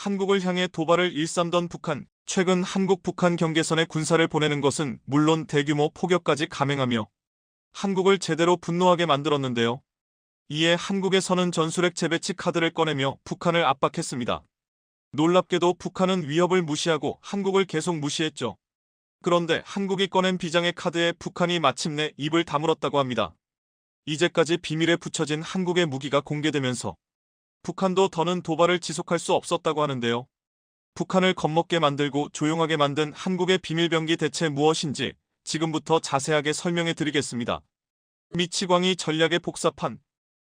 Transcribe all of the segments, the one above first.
한국을 향해 도발을 일삼던 북한. 최근 한국-북한 경계선에 군사를 보내는 것은 물론 대규모 포격까지 감행하며 한국을 제대로 분노하게 만들었는데요. 이에 한국에서는 전술핵 재배치 카드를 꺼내며 북한을 압박했습니다. 놀랍게도 북한은 위협을 무시하고 한국을 계속 무시했죠. 그런데 한국이 꺼낸 비장의 카드에 북한이 마침내 입을 다물었다고 합니다. 이제까지 비밀에 붙여진 한국의 무기가 공개되면서 북한도 더는 도발을 지속할 수 없었다고 하는데요. 북한을 겁먹게 만들고 조용하게 만든 한국의 비밀병기 대체 무엇인지 지금부터 자세하게 설명해 드리겠습니다. 미치광이 전략의 복사판.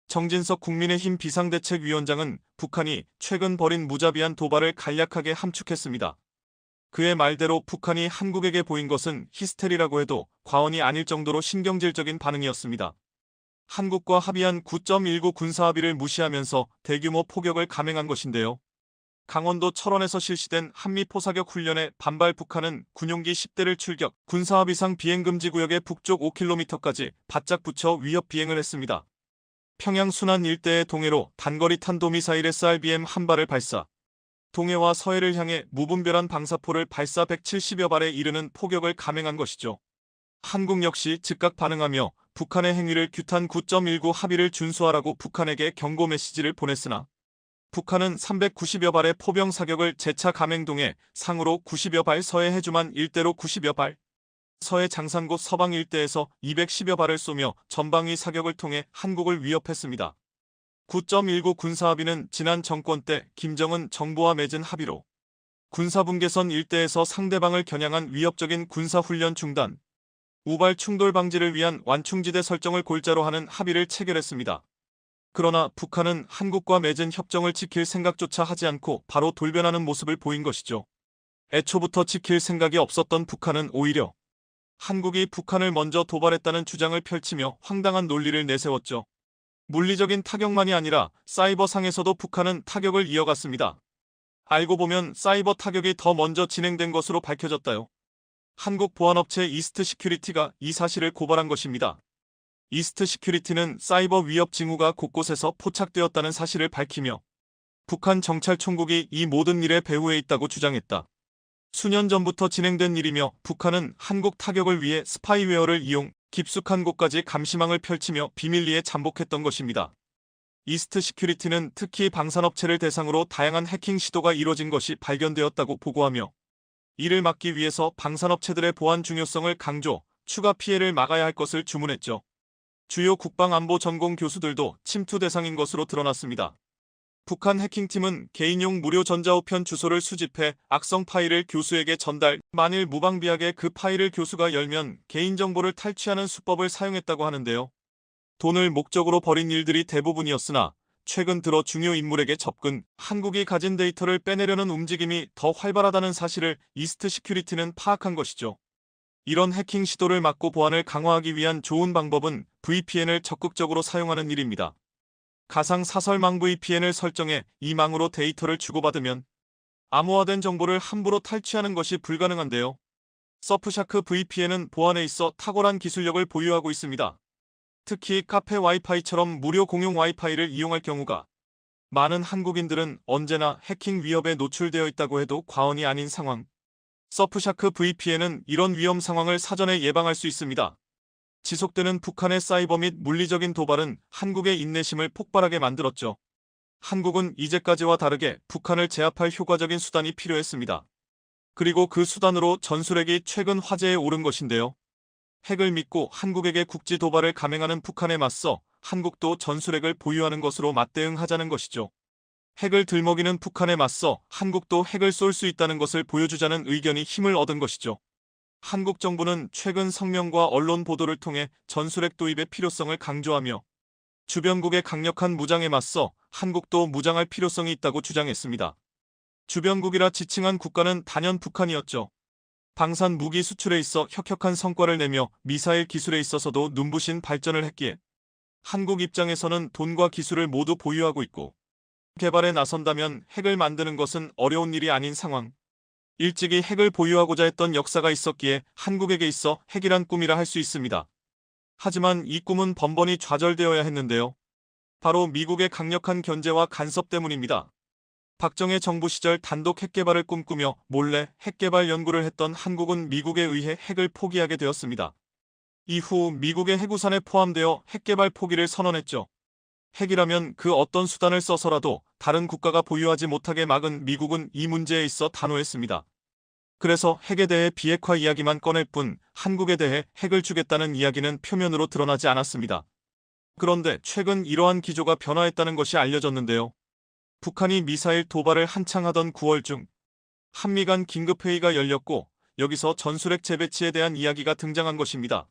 정진석 국민의힘 비상대책위원장은 북한이 최근 벌인 무자비한 도발을 간략하게 함축했습니다. 그의 말대로 북한이 한국에게 보인 것은 히스테리라고 해도 과언이 아닐 정도로 신경질적인 반응이었습니다. 한국과 합의한 9.19 군사합의를 무시하면서 대규모 포격을 감행한 것인데요. 강원도 철원에서 실시된 한미 포사격 훈련에 반발 북한은 군용기 10대를 출격, 군사합의상 비행금지구역의 북쪽 5km까지 바짝 붙여 위협 비행을 했습니다. 평양 순안 일대의 동해로 단거리 탄도미사일 SRBM 한 발을 발사, 동해와 서해를 향해 무분별한 방사포를 발사 170여 발에 이르는 포격을 감행한 것이죠. 한국 역시 즉각 반응하며 북한의 행위를 규탄 9.19 합의를 준수하라고 북한에게 경고 메시지를 보냈으나 북한은 390여 발의 포병 사격을 재차 감행동해 상으로 90여 발, 서해 해주만 일대로 90여 발, 서해 장산곶 서방 일대에서 210여 발을 쏘며 전방위 사격을 통해 한국을 위협했습니다. 9.19 군사합의는 지난 정권 때 김정은 정부와 맺은 합의로 군사분계선 일대에서 상대방을 겨냥한 위협적인 군사훈련 중단, 우발 충돌 방지를 위한 완충지대 설정을 골자로 하는 합의를 체결했습니다. 그러나 북한은 한국과 맺은 협정을 지킬 생각조차 하지 않고 바로 돌변하는 모습을 보인 것이죠. 애초부터 지킬 생각이 없었던 북한은 오히려 한국이 북한을 먼저 도발했다는 주장을 펼치며 황당한 논리를 내세웠죠. 물리적인 타격만이 아니라 사이버상에서도 북한은 타격을 이어갔습니다. 알고 보면 사이버 타격이 더 먼저 진행된 것으로 밝혀졌다요. 한국 보안업체 이스트 시큐리티가 이 사실을 고발한 것입니다. 이스트 시큐리티는 사이버 위협 징후가 곳곳에서 포착되었다는 사실을 밝히며 북한 정찰총국이 이 모든 일의 배후에 있다고 주장했다. 수년 전부터 진행된 일이며 북한은 한국 타격을 위해 스파이웨어를 이용 깊숙한 곳까지 감시망을 펼치며 비밀리에 잠복했던 것입니다. 이스트 시큐리티는 특히 방산업체를 대상으로 다양한 해킹 시도가 이뤄진 것이 발견되었다고 보고하며 이를 막기 위해서 방산업체들의 보안 중요성을 강조, 추가 피해를 막아야 할 것을 주문했죠. 주요 국방안보 전공 교수들도 침투 대상인 것으로 드러났습니다. 북한 해킹팀은 개인용 무료 전자우편 주소를 수집해 악성 파일을 교수에게 전달, 만일 무방비하게 그 파일을 교수가 열면 개인정보를 탈취하는 수법을 사용했다고 하는데요. 돈을 목적으로 벌인 일들이 대부분이었으나 최근 들어 중요 인물에게 접근, 한국이 가진 데이터를 빼내려는 움직임이 더 활발하다는 사실을 이스트 시큐리티는 파악한 것이죠. 이런 해킹 시도를 막고 보안을 강화하기 위한 좋은 방법은 VPN을 적극적으로 사용하는 일입니다. 가상 사설망 VPN을 설정해 이 망으로 데이터를 주고받으면 암호화된 정보를 함부로 탈취하는 것이 불가능한데요. 서프샤크 VPN은 보안에 있어 탁월한 기술력을 보유하고 있습니다. 특히 카페 와이파이처럼 무료 공용 와이파이를 이용할 경우가 많은 한국인들은 언제나 해킹 위협에 노출되어 있다고 해도 과언이 아닌 상황. 서프샤크 VPN은 이런 위험 상황을 사전에 예방할 수 있습니다. 지속되는 북한의 사이버 및 물리적인 도발은 한국의 인내심을 폭발하게 만들었죠. 한국은 이제까지와 다르게 북한을 제압할 효과적인 수단이 필요했습니다. 그리고 그 수단으로 전술핵이 최근 화제에 오른 것인데요. 핵을 믿고 한국에게 국지 도발을 감행하는 북한에 맞서 한국도 전술핵을 보유하는 것으로 맞대응하자는 것이죠. 핵을 들먹이는 북한에 맞서 한국도 핵을 쏠 수 있다는 것을 보여주자는 의견이 힘을 얻은 것이죠. 한국 정부는 최근 성명과 언론 보도를 통해 전술핵 도입의 필요성을 강조하며 주변국의 강력한 무장에 맞서 한국도 무장할 필요성이 있다고 주장했습니다. 주변국이라 지칭한 국가는 단연 북한이었죠. 방산 무기 수출에 있어 혁혁한 성과를 내며 미사일 기술에 있어서도 눈부신 발전을 했기에 한국 입장에서는 돈과 기술을 모두 보유하고 있고 개발에 나선다면 핵을 만드는 것은 어려운 일이 아닌 상황. 일찍이 핵을 보유하고자 했던 역사가 있었기에 한국에게 있어 핵이란 꿈이라 할 수 있습니다. 하지만 이 꿈은 번번이 좌절되어야 했는데요. 바로 미국의 강력한 견제와 간섭 때문입니다. 박정희 정부 시절 단독 핵개발을 꿈꾸며 몰래 핵개발 연구를 했던 한국은 미국에 의해 핵을 포기하게 되었습니다. 이후 미국의 해구산에 포함되어 핵개발 포기를 선언했죠. 핵이라면 그 어떤 수단을 써서라도 다른 국가가 보유하지 못하게 막은 미국은 이 문제에 있어 단호했습니다. 그래서 핵에 대해 비핵화 이야기만 꺼낼 뿐 한국에 대해 핵을 주겠다는 이야기는 표면으로 드러나지 않았습니다. 그런데 최근 이러한 기조가 변화했다는 것이 알려졌는데요. 북한이 미사일 도발을 한창 하던 9월 중 한미 간 긴급회의가 열렸고 여기서 전술핵 재배치에 대한 이야기가 등장한 것입니다.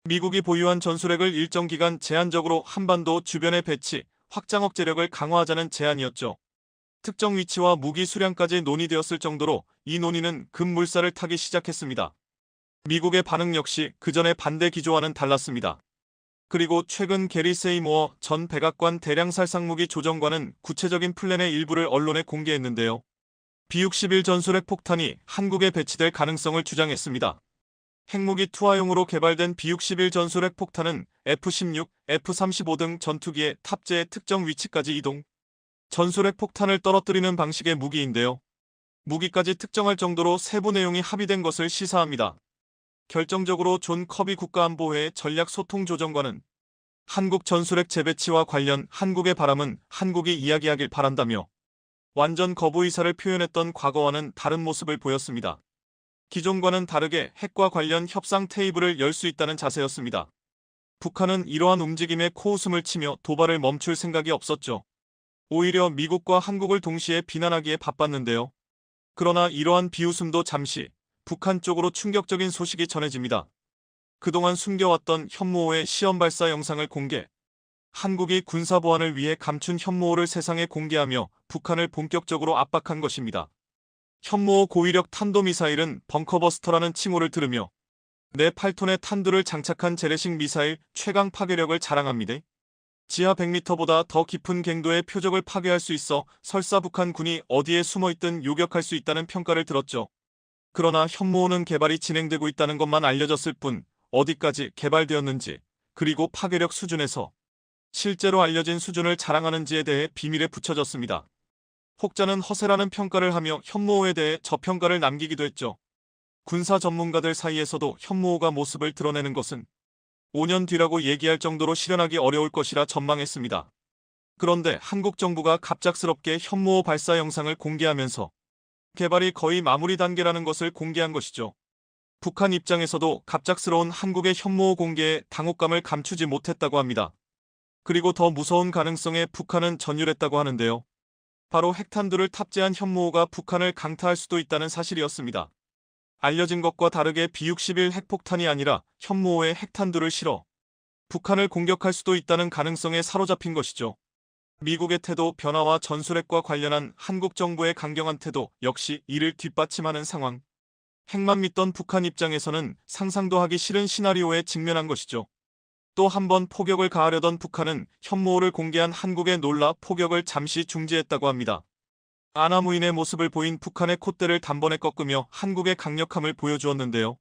미국이 보유한 전술핵을 일정 기간 제한적으로 한반도 주변에 배치, 확장 억제력을 강화하자는 제안이었죠. 특정 위치와 무기 수량까지 논의되었을 정도로 이 논의는 급물살을 타기 시작했습니다. 미국의 반응 역시 그전의 반대 기조와는 달랐습니다. 그리고 최근 게리 세이모어 전 백악관 대량살상무기 조정관은 구체적인 플랜의 일부를 언론에 공개했는데요. B-61 전술핵 폭탄이 한국에 배치될 가능성을 주장했습니다. 핵무기 투하용으로 개발된 B-61 전술핵 폭탄은 F-16, F-35 등 전투기의 탑재의 특정 위치까지 이동. 전술핵 폭탄을 떨어뜨리는 방식의 무기인데요. 무기까지 특정할 정도로 세부 내용이 합의된 것을 시사합니다. 결정적으로 존 커비 국가안보회의 전략소통조정관은 한국 전술핵 재배치와 관련 한국의 바람은 한국이 이야기하길 바란다며 완전 거부 의사를 표현했던 과거와는 다른 모습을 보였습니다. 기존과는 다르게 핵과 관련 협상 테이블을 열 수 있다는 자세였습니다. 북한은 이러한 움직임에 코웃음을 치며 도발을 멈출 생각이 없었죠. 오히려 미국과 한국을 동시에 비난하기에 바빴는데요. 그러나 이러한 비웃음도 잠시 북한 쪽으로 충격적인 소식이 전해집니다. 그동안 숨겨왔던 현무호의 시험 발사 영상을 공개. 한국이 군사보안을 위해 감춘 현무호를 세상에 공개하며 북한을 본격적으로 압박한 것입니다. 현무호 고위력 탄도미사일은 벙커버스터라는 칭호를 들으며 내 8톤의 탄두를 장착한 재래식 미사일 최강 파괴력을 자랑합니다. 지하 100m보다 더 깊은 갱도의 표적을 파괴할 수 있어 설사 북한 군이 어디에 숨어있든 요격할 수 있다는 평가를 들었죠. 그러나 현무호는 개발이 진행되고 있다는 것만 알려졌을 뿐 어디까지 개발되었는지 그리고 파괴력 수준에서 실제로 알려진 수준을 자랑하는지에 대해 비밀에 붙여졌습니다. 혹자는 허세라는 평가를 하며 현무호에 대해 저평가를 남기기도 했죠. 군사 전문가들 사이에서도 현무호가 모습을 드러내는 것은 5년 뒤라고 얘기할 정도로 실현하기 어려울 것이라 전망했습니다. 그런데 한국 정부가 갑작스럽게 현무호 발사 영상을 공개하면서 개발이 거의 마무리 단계라는 것을 공개한 것이죠. 북한 입장에서도 갑작스러운 한국의 현무호 공개에 당혹감을 감추지 못했다고 합니다. 그리고 더 무서운 가능성에 북한은 전율했다고 하는데요. 바로 핵탄두를 탑재한 현무호가 북한을 강타할 수도 있다는 사실이었습니다. 알려진 것과 다르게 B-61 핵폭탄이 아니라 현무호에 핵탄두를 실어 북한을 공격할 수도 있다는 가능성에 사로잡힌 것이죠. 미국의 태도 변화와 전술핵과 관련한 한국 정부의 강경한 태도 역시 이를 뒷받침하는 상황. 핵만 믿던 북한 입장에서는 상상도 하기 싫은 시나리오에 직면한 것이죠. 또 한 번 포격을 가하려던 북한은 현무호를 공개한 한국에 놀라 포격을 잠시 중지했다고 합니다. 아나무인의 모습을 보인 북한의 콧대를 단번에 꺾으며 한국의 강력함을 보여주었는데요.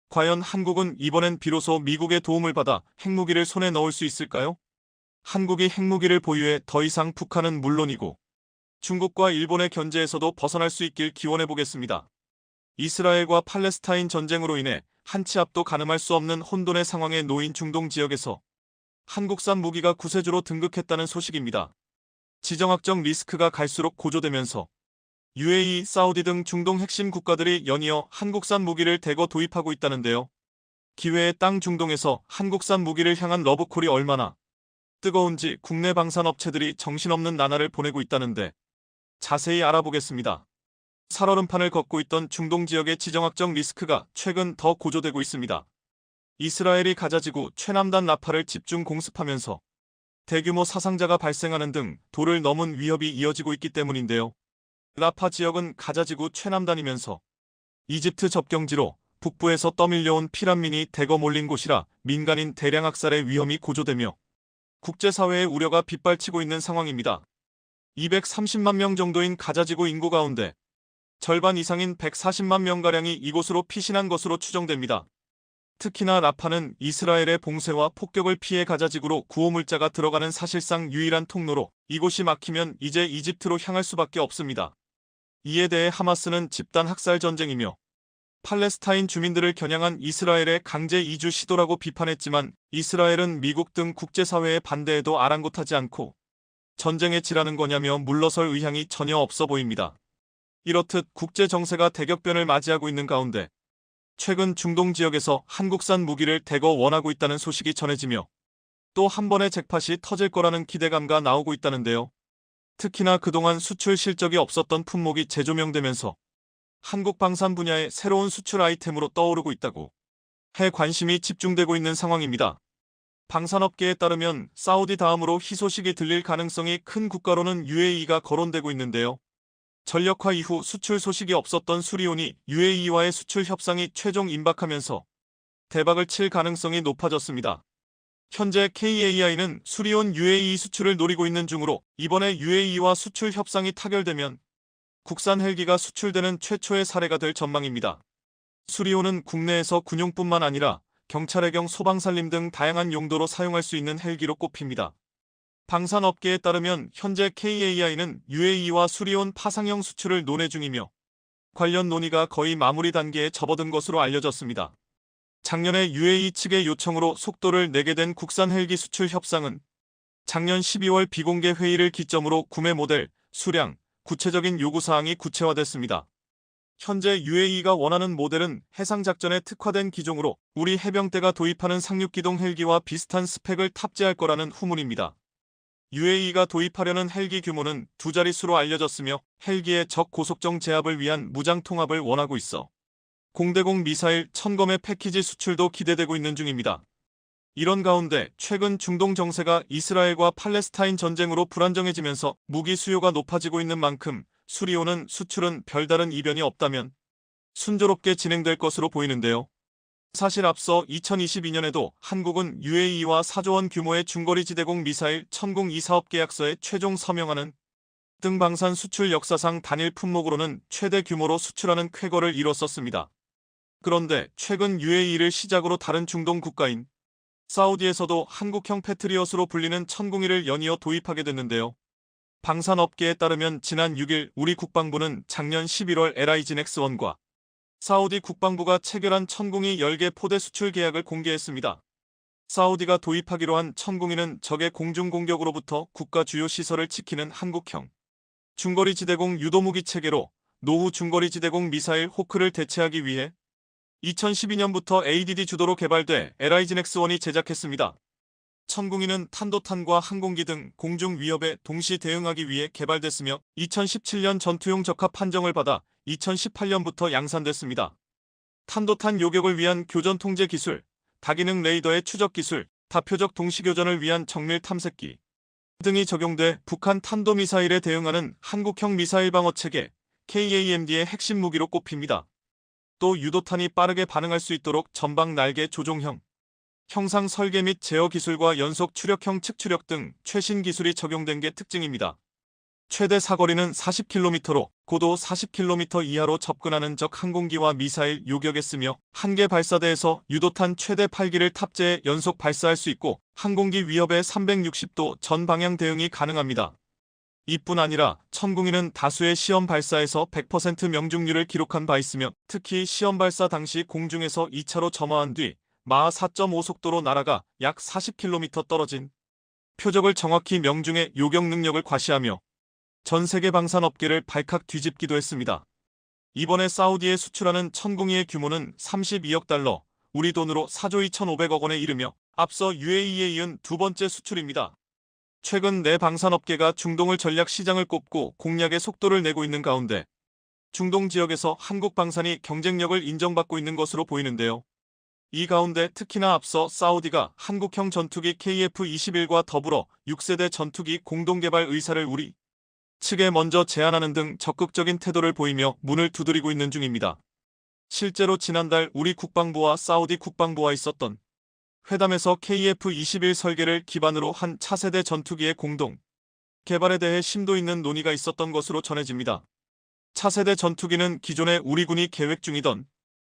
과연 한국은 이번엔 비로소 미국의 도움을 받아 핵무기를 손에 넣을 수 있을까요? 한국이 핵무기를 보유해 더 이상 북한은 물론이고 중국과 일본의 견제에서도 벗어날 수 있길 기원해보겠습니다. 이스라엘과 팔레스타인 전쟁으로 인해 한치 앞도 가늠할 수 없는 혼돈의 상황에 놓인 중동 지역에서 한국산 무기가 구세주로 등극했다는 소식입니다. 지정학적 리스크가 갈수록 고조되면서 UAE, 사우디 등 중동 핵심 국가들이 연이어 한국산 무기를 대거 도입하고 있다는데요. 기회의 땅 중동에서 한국산 무기를 향한 러브콜이 얼마나 뜨거운지 국내 방산업체들이 정신없는 나날을 보내고 있다는데 자세히 알아보겠습니다. 살얼음판을 걷고 있던 중동 지역의 지정학적 리스크가 최근 더 고조되고 있습니다. 이스라엘이 가자지구 최남단 라파를 집중 공습하면서 대규모 사상자가 발생하는 등 도를 넘은 위협이 이어지고 있기 때문인데요. 라파 지역은 가자지구 최남단이면서 이집트 접경지로 북부에서 떠밀려온 피난민이 대거 몰린 곳이라 민간인 대량 학살의 위험이 고조되며 국제사회의 우려가 빗발치고 있는 상황입니다. 230만 명 정도인 가자지구 인구 가운데 절반 이상인 140만 명가량이 이곳으로 피신한 것으로 추정됩니다. 특히나 라파는 이스라엘의 봉쇄와 폭격을 피해 가자지구로 구호물자가 들어가는 사실상 유일한 통로로 이곳이 막히면 이제 이집트로 향할 수밖에 없습니다. 이에 대해 하마스는 집단 학살 전쟁이며 팔레스타인 주민들을 겨냥한 이스라엘의 강제 이주 시도라고 비판했지만 이스라엘은 미국 등 국제사회의 반대에도 아랑곳하지 않고 전쟁에 지라는 거냐며 물러설 의향이 전혀 없어 보입니다. 이렇듯 국제 정세가 대격변을 맞이하고 있는 가운데 최근 중동 지역에서 한국산 무기를 대거 원하고 있다는 소식이 전해지며 또 한 번의 잭팟이 터질 거라는 기대감가 나오고 있다는데요. 특히나 그동안 수출 실적이 없었던 품목이 재조명되면서 한국 방산 분야의 새로운 수출 아이템으로 떠오르고 있다고 해 관심이 집중되고 있는 상황입니다. 방산업계에 따르면 사우디 다음으로 희소식이 들릴 가능성이 큰 국가로는 UAE가 거론되고 있는데요. 전력화 이후 수출 소식이 없었던 수리온이 UAE와의 수출 협상이 최종 임박하면서 대박을 칠 가능성이 높아졌습니다. 현재 KAI는 수리온 UAE 수출을 노리고 있는 중으로 이번에 UAE와 수출 협상이 타결되면 국산 헬기가 수출되는 최초의 사례가 될 전망입니다. 수리온은 국내에서 군용뿐만 아니라 경찰해경 소방살림 등 다양한 용도로 사용할 수 있는 헬기로 꼽힙니다. 방산업계에 따르면 현재 KAI는 UAE와 수리온 파상형 수출을 논의 중이며 관련 논의가 거의 마무리 단계에 접어든 것으로 알려졌습니다. 작년에 UAE 측의 요청으로 속도를 내게 된 국산 헬기 수출 협상은 작년 12월 비공개 회의를 기점으로 구매 모델, 수량, 구체적인 요구사항이 구체화됐습니다. 현재 UAE가 원하는 모델은 해상작전에 특화된 기종으로 우리 해병대가 도입하는 상륙기동 헬기와 비슷한 스펙을 탑재할 거라는 후문입니다. UAE가 도입하려는 헬기 규모는 두 자릿수로 알려졌으며 헬기의 적 고속정 제압을 위한 무장 통합을 원하고 있어 공대공 미사일 1000검의 패키지 수출도 기대되고 있는 중입니다. 이런 가운데 최근 중동 정세가 이스라엘과 팔레스타인 전쟁으로 불안정해지면서 무기 수요가 높아지고 있는 만큼 수리온은 수출은 별다른 이변이 없다면 순조롭게 진행될 것으로 보이는데요. 사실 앞서 2022년에도 한국은 UAE와 4조 원 규모의 중거리 지대공 미사일 천궁 2사업 계약서에 최종 서명하는 등 방산 수출 역사상 단일 품목으로는 최대 규모로 수출하는 쾌거를 이뤘었습니다. 그런데 최근 UAE를 시작으로 다른 중동 국가인 사우디에서도 한국형 패트리엇으로 불리는 천궁1을 연이어 도입하게 됐는데요. 방산업계에 따르면 지난 6일 우리 국방부는 작년 11월 LIGNX1과 사우디 국방부가 체결한 천궁이 10개 포대 수출 계약을 공개했습니다. 사우디가 도입하기로 한 천궁이는 적의 공중공격으로부터 국가 주요 시설을 지키는 한국형 중거리 지대공 유도무기 체계로 노후 중거리 지대공 미사일 호크를 대체하기 위해 2012년부터 ADD 주도로 개발돼 LIGNX1이 제작했습니다. 천궁이는 탄도탄과 항공기 등 공중 위협에 동시 대응하기 위해 개발됐으며 2017년 전투용 적합 판정을 받아 2018년부터 양산됐습니다. 탄도탄 요격을 위한 교전 통제 기술, 다기능 레이더의 추적 기술, 다표적 동시교전을 위한 정밀 탐색기 등이 적용돼 북한 탄도미사일에 대응하는 한국형 미사일 방어 체계 KAMD의 핵심 무기로 꼽힙니다. 또 유도탄이 빠르게 반응할 수 있도록 전방 날개 조종형, 형상 설계 및 제어 기술과 연속 추력형 측추력 등 최신 기술이 적용된 게 특징입니다. 최대 사거리는 40km로 고도 40km 이하로 접근하는 적 항공기와 미사일 요격에 쓰며 한 개 발사대에서 유도탄 최대 8기를 탑재해 연속 발사할 수 있고 항공기 위협에 360도 전 방향 대응이 가능합니다. 이뿐 아니라 천궁이는 다수의 시험 발사에서 100% 명중률을 기록한 바 있으며 특히 시험 발사 당시 공중에서 2차로 점화한 뒤 마하 4.5 속도로 날아가 약 40km 떨어진 표적을 정확히 명중해 요격 능력을 과시하며 전 세계 방산업계를 발칵 뒤집기도 했습니다. 이번에 사우디에 수출하는 천궁이의 규모는 32억 달러, 우리 돈으로 4조 2,500억 원에 이르며 앞서 UAE에 이은 두 번째 수출입니다. 최근 내 방산업계가 중동을 전략 시장을 꼽고 공략의 속도를 내고 있는 가운데 중동 지역에서 한국 방산이 경쟁력을 인정받고 있는 것으로 보이는데요. 이 가운데 특히나 앞서 사우디가 한국형 전투기 KF-21과 더불어 6세대 전투기 공동개발 의사를 우리 측에 먼저 제안하는 등 적극적인 태도를 보이며 문을 두드리고 있는 중입니다. 실제로 지난달 우리 국방부와 사우디 국방부와 있었던 회담에서 KF-21 설계를 기반으로 한 차세대 전투기의 공동 개발에 대해 심도 있는 논의가 있었던 것으로 전해집니다. 차세대 전투기는 기존에 우리 군이 계획 중이던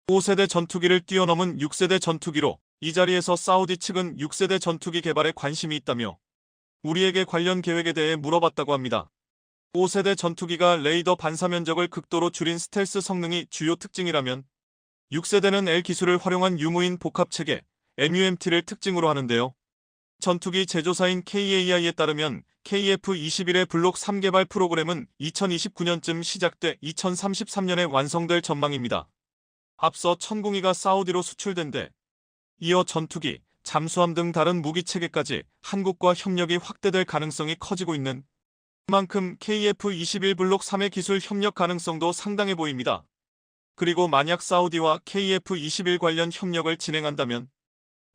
5세대 전투기를 뛰어넘은 6세대 전투기로 이 자리에서 사우디 측은 6세대 전투기 개발에 관심이 있다며 우리에게 관련 계획에 대해 물어봤다고 합니다. 5세대 전투기가 레이더 반사 면적을 극도로 줄인 스텔스 성능이 주요 특징이라면 6세대는 L 기술을 활용한 유무인 복합체계 MUMT를 특징으로 하는데요. 전투기 제조사인 KAI에 따르면 KF-21의 블록 3 개발 프로그램은 2029년쯤 시작돼 2033년에 완성될 전망입니다. 앞서 천궁이가 사우디로 수출된 데 이어 전투기, 잠수함 등 다른 무기 체계까지 한국과 협력이 확대될 가능성이 커지고 있는 만큼 KF-21 블록 3의 기술 협력 가능성도 상당해 보입니다. 그리고 만약 사우디와 KF-21 관련 협력을 진행한다면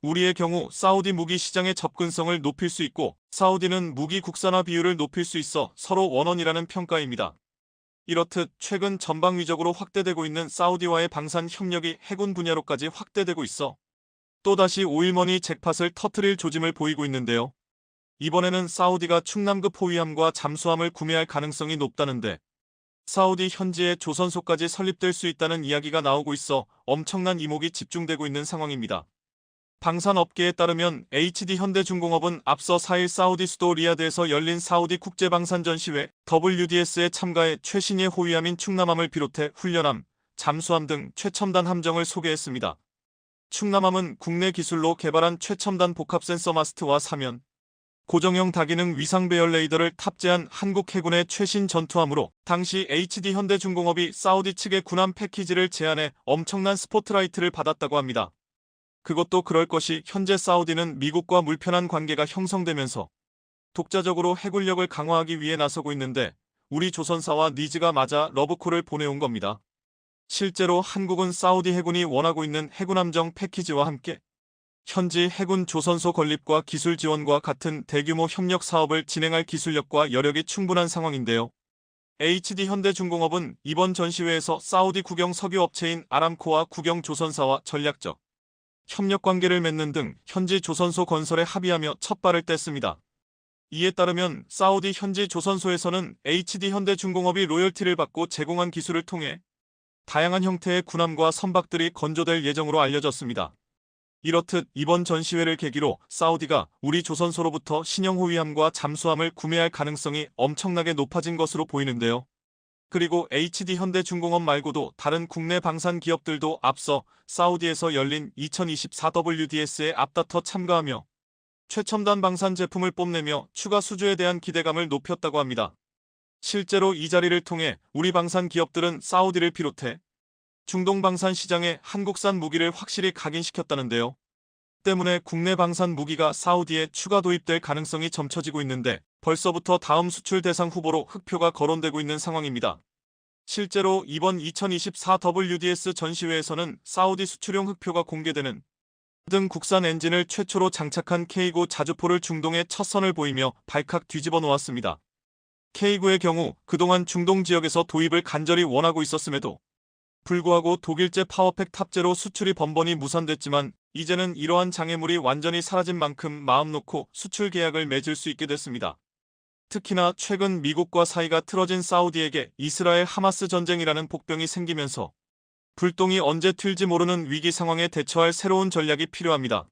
우리의 경우 사우디 무기 시장의 접근성을 높일 수 있고 사우디는 무기 국산화 비율을 높일 수 있어 서로 원원이라는 평가입니다. 이렇듯 최근 전방위적으로 확대되고 있는 사우디와의 방산 협력이 해군 분야로까지 확대되고 있어 또다시 오일머니 잭팟을 터뜨릴 조짐을 보이고 있는데요. 이번에는 사우디가 충남급 호위함과 잠수함을 구매할 가능성이 높다는데 사우디 현지에 조선소까지 설립될 수 있다는 이야기가 나오고 있어 엄청난 이목이 집중되고 있는 상황입니다. 방산업계에 따르면 HD현대중공업은 앞서 4일 사우디 수도 리야드에서 열린 사우디 국제방산전시회 WDS에 참가해 최신의 호위함인 충남함을 비롯해 훈련함, 잠수함 등 최첨단 함정을 소개했습니다. 충남함은 국내 기술로 개발한 최첨단 복합 센서 마스트와 사면, 고정형 다기능 위상 배열 레이더를 탑재한 한국 해군의 최신 전투함으로 당시 HD현대중공업이 사우디 측의 군함 패키지를 제안해 엄청난 스포트라이트를 받았다고 합니다. 그것도 그럴 것이 현재 사우디는 미국과 물편한 관계가 형성되면서 독자적으로 해군력을 강화하기 위해 나서고 있는데 우리 조선사와 니즈가 맞아 러브콜을 보내온 겁니다. 실제로 한국은 사우디 해군이 원하고 있는 해군함정 패키지와 함께 현지 해군 조선소 건립과 기술 지원과 같은 대규모 협력 사업을 진행할 기술력과 여력이 충분한 상황인데요. HD현대중공업은 이번 전시회에서 사우디 국영 석유업체인 아람코와 국영 조선사와 전략적 협력 관계를 맺는 등 현지 조선소 건설에 합의하며 첫 발을 뗐습니다. 이에 따르면 사우디 현지 조선소에서는 HD현대중공업이 로열티를 받고 제공한 기술을 통해 다양한 형태의 군함과 선박들이 건조될 예정으로 알려졌습니다. 이렇듯 이번 전시회를 계기로 사우디가 우리 조선소로부터 신형 호위함과 잠수함을 구매할 가능성이 엄청나게 높아진 것으로 보이는데요. 그리고 HD현대중공업 말고도 다른 국내 방산 기업들도 앞서 사우디에서 열린 2024 WDS에 앞다퉈 참가하며 최첨단 방산 제품을 뽐내며 추가 수주에 대한 기대감을 높였다고 합니다. 실제로 이 자리를 통해 우리 방산 기업들은 사우디를 비롯해 중동 방산 시장에 한국산 무기를 확실히 각인시켰다는데요. 때문에 국내 방산 무기가 사우디에 추가 도입될 가능성이 점쳐지고 있는데 벌써부터 다음 수출 대상 후보로 흑표가 거론되고 있는 상황입니다. 실제로 이번 2024 WDS 전시회에서는 사우디 수출용 흑표가 공개되는 등 국산 엔진을 최초로 장착한 K9 자주포를 중동에 첫 선을 보이며 발칵 뒤집어 놓았습니다. K9의 경우 그동안 중동 지역에서 도입을 간절히 원하고 있었음에도 불구하고 독일제 파워팩 탑재로 수출이 번번이 무산됐지만 이제는 이러한 장애물이 완전히 사라진 만큼 마음 놓고 수출 계약을 맺을 수 있게 됐습니다. 특히나 최근 미국과 사이가 틀어진 사우디에게 이스라엘 하마스 전쟁이라는 복병이 생기면서 불똥이 언제 튈지 모르는 위기 상황에 대처할 새로운 전략이 필요합니다.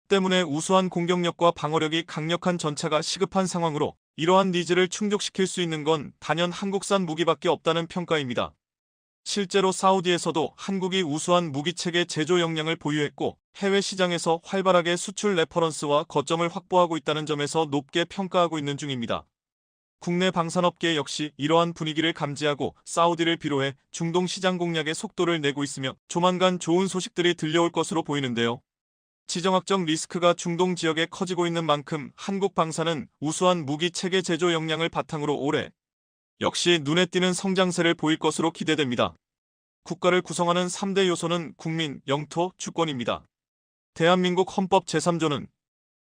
때문에 우수한 공격력과 방어력이 강력한 전차가 시급한 상황으로 이러한 니즈를 충족시킬 수 있는 건 단연 한국산 무기밖에 없다는 평가입니다. 실제로 사우디에서도 한국이 우수한 무기체계 제조 역량을 보유했고 해외 시장에서 활발하게 수출 레퍼런스와 거점을 확보하고 있다는 점에서 높게 평가하고 있는 중입니다. 국내 방산업계 역시 이러한 분위기를 감지하고 사우디를 비롯해 중동 시장 공략에 속도를 내고 있으며 조만간 좋은 소식들이 들려올 것으로 보이는데요. 지정학적 리스크가 중동 지역에 커지고 있는 만큼 한국 방산은 우수한 무기체계 제조 역량을 바탕으로 올해 역시 눈에 띄는 성장세를 보일 것으로 기대됩니다. 국가를 구성하는 3대 요소는 국민, 영토, 주권입니다. 대한민국 헌법 제3조는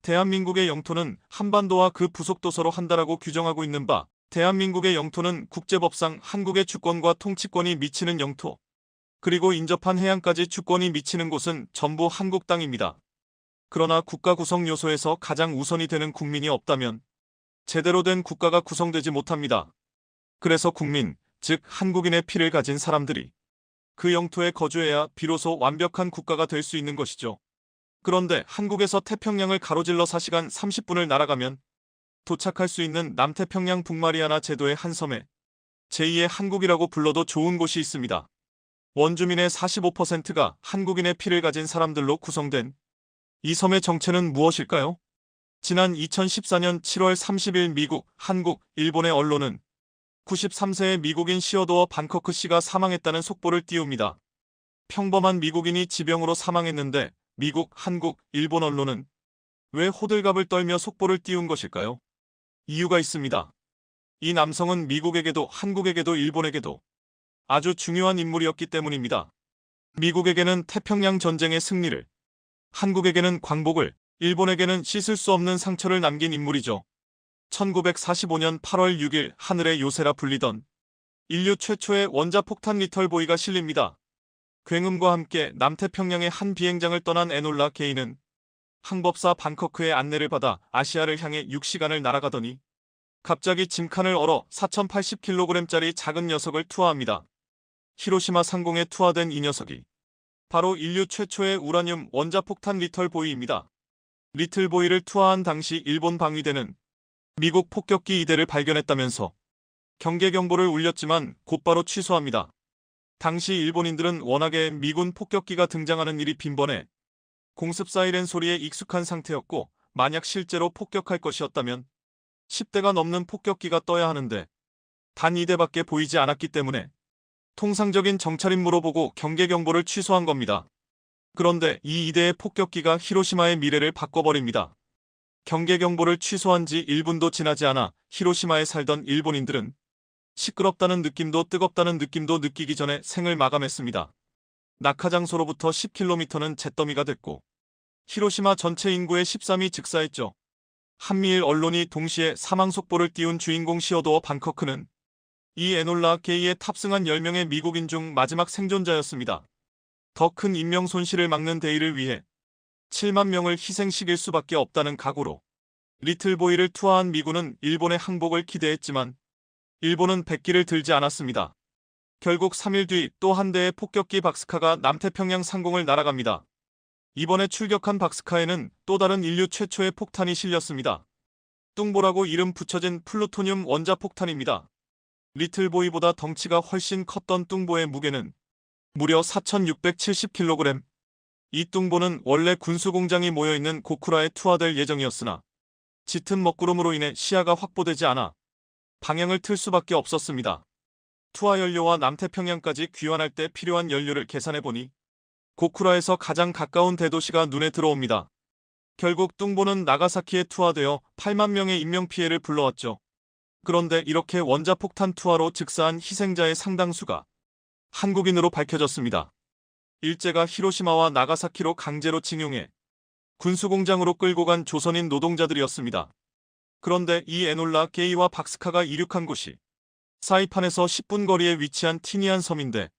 대한민국의 영토는 한반도와 그 부속도서로 한다라고 규정하고 있는 바 대한민국의 영토는 국제법상 한국의 주권과 통치권이 미치는 영토 그리고 인접한 해안까지 주권이 미치는 곳은 전부 한국 땅입니다. 그러나 국가 구성 요소에서 가장 우선이 되는 국민이 없다면 제대로 된 국가가 구성되지 못합니다. 그래서 국민, 즉 한국인의 피를 가진 사람들이 그 영토에 거주해야 비로소 완벽한 국가가 될 수 있는 것이죠. 그런데 한국에서 태평양을 가로질러 4시간 30분을 날아가면 도착할 수 있는 남태평양 북마리아나 제도의 한 섬에 제2의 한국이라고 불러도 좋은 곳이 있습니다. 원주민의 45%가 한국인의 피를 가진 사람들로 구성된 이 섬의 정체는 무엇일까요? 지난 2014년 7월 30일 미국, 한국, 일본의 언론은 93세의 미국인 시어도어 반커크 씨가 사망했다는 속보를 띄웁니다. 평범한 미국인이 지병으로 사망했는데 미국, 한국, 일본 언론은 왜 호들갑을 떨며 속보를 띄운 것일까요? 이유가 있습니다. 이 남성은 미국에게도 한국에게도 일본에게도 아주 중요한 인물이었기 때문입니다. 미국에게는 태평양 전쟁의 승리를, 한국에게는 광복을, 일본에게는 씻을 수 없는 상처를 남긴 인물이죠. 1945년 8월 6일 하늘의 요새라 불리던 인류 최초의 원자폭탄 리털보이가 실립니다. 굉음과 함께 남태평양의 한 비행장을 떠난 에놀라 게이는 항법사 반커크의 안내를 받아 아시아를 향해 6시간을 날아가더니 갑자기 짐칸을 얼어 4080kg짜리 작은 녀석을 투하합니다. 히로시마 상공에 투하된 이 녀석이 바로 인류 최초의 우라늄 원자폭탄 리털보이입니다. 리틀보이를 투하한 당시 일본 방위대는 미국 폭격기 2대를 발견했다면서 경계 경보를 울렸지만 곧바로 취소합니다. 당시 일본인들은 워낙에 미군 폭격기가 등장하는 일이 빈번해 공습 사이렌 소리에 익숙한 상태였고 만약 실제로 폭격할 것이었다면 10대가 넘는 폭격기가 떠야 하는데 단 2대밖에 보이지 않았기 때문에 통상적인 정찰 임무로 보고 경계 경보를 취소한 겁니다. 그런데 이 2대의 폭격기가 히로시마의 미래를 바꿔버립니다. 경계 경보를 취소한 지 1분도 지나지 않아 히로시마에 살던 일본인들은 시끄럽다는 느낌도 뜨겁다는 느낌도 느끼기 전에 생을 마감했습니다. 낙하 장소로부터 10km는 잿더미가 됐고 히로시마 전체 인구의 13위 즉사했죠. 한미일 언론이 동시에 사망 속보를 띄운 주인공 시어도어 반커크는 이 에놀라 게이에 탑승한 10명의 미국인 중 마지막 생존자였습니다. 더 큰 인명 손실을 막는 대의를 위해 7만 명을 희생시킬 수밖에 없다는 각오로 리틀보이를 투하한 미군은 일본의 항복을 기대했지만 일본은 백기를 들지 않았습니다. 결국 3일 뒤 또 한 대의 폭격기 박스카가 남태평양 상공을 날아갑니다. 이번에 출격한 박스카에는 또 다른 인류 최초의 폭탄이 실렸습니다. 뚱보라고 이름 붙여진 플루토늄 원자폭탄입니다. 리틀보이보다 덩치가 훨씬 컸던 뚱보의 무게는 무려 4670kg. 이 뚱보는 원래 군수공장이 모여있는 고쿠라에 투하될 예정이었으나 짙은 먹구름으로 인해 시야가 확보되지 않아 방향을 틀 수밖에 없었습니다. 투하 연료와 남태평양까지 귀환할 때 필요한 연료를 계산해보니 고쿠라에서 가장 가까운 대도시가 눈에 들어옵니다. 결국 뚱보는 나가사키에 투하되어 8만 명의 인명피해를 불러왔죠. 그런데 이렇게 원자폭탄 투하로 즉사한 희생자의 상당수가 한국인으로 밝혀졌습니다. 일제가 히로시마와 나가사키로 강제로 징용해 군수공장으로 끌고 간 조선인 노동자들이었습니다. 그런데 이 에놀라 게이와 박스카가 이륙한 곳이 사이판에서 10분 거리에 위치한 티니안 섬인데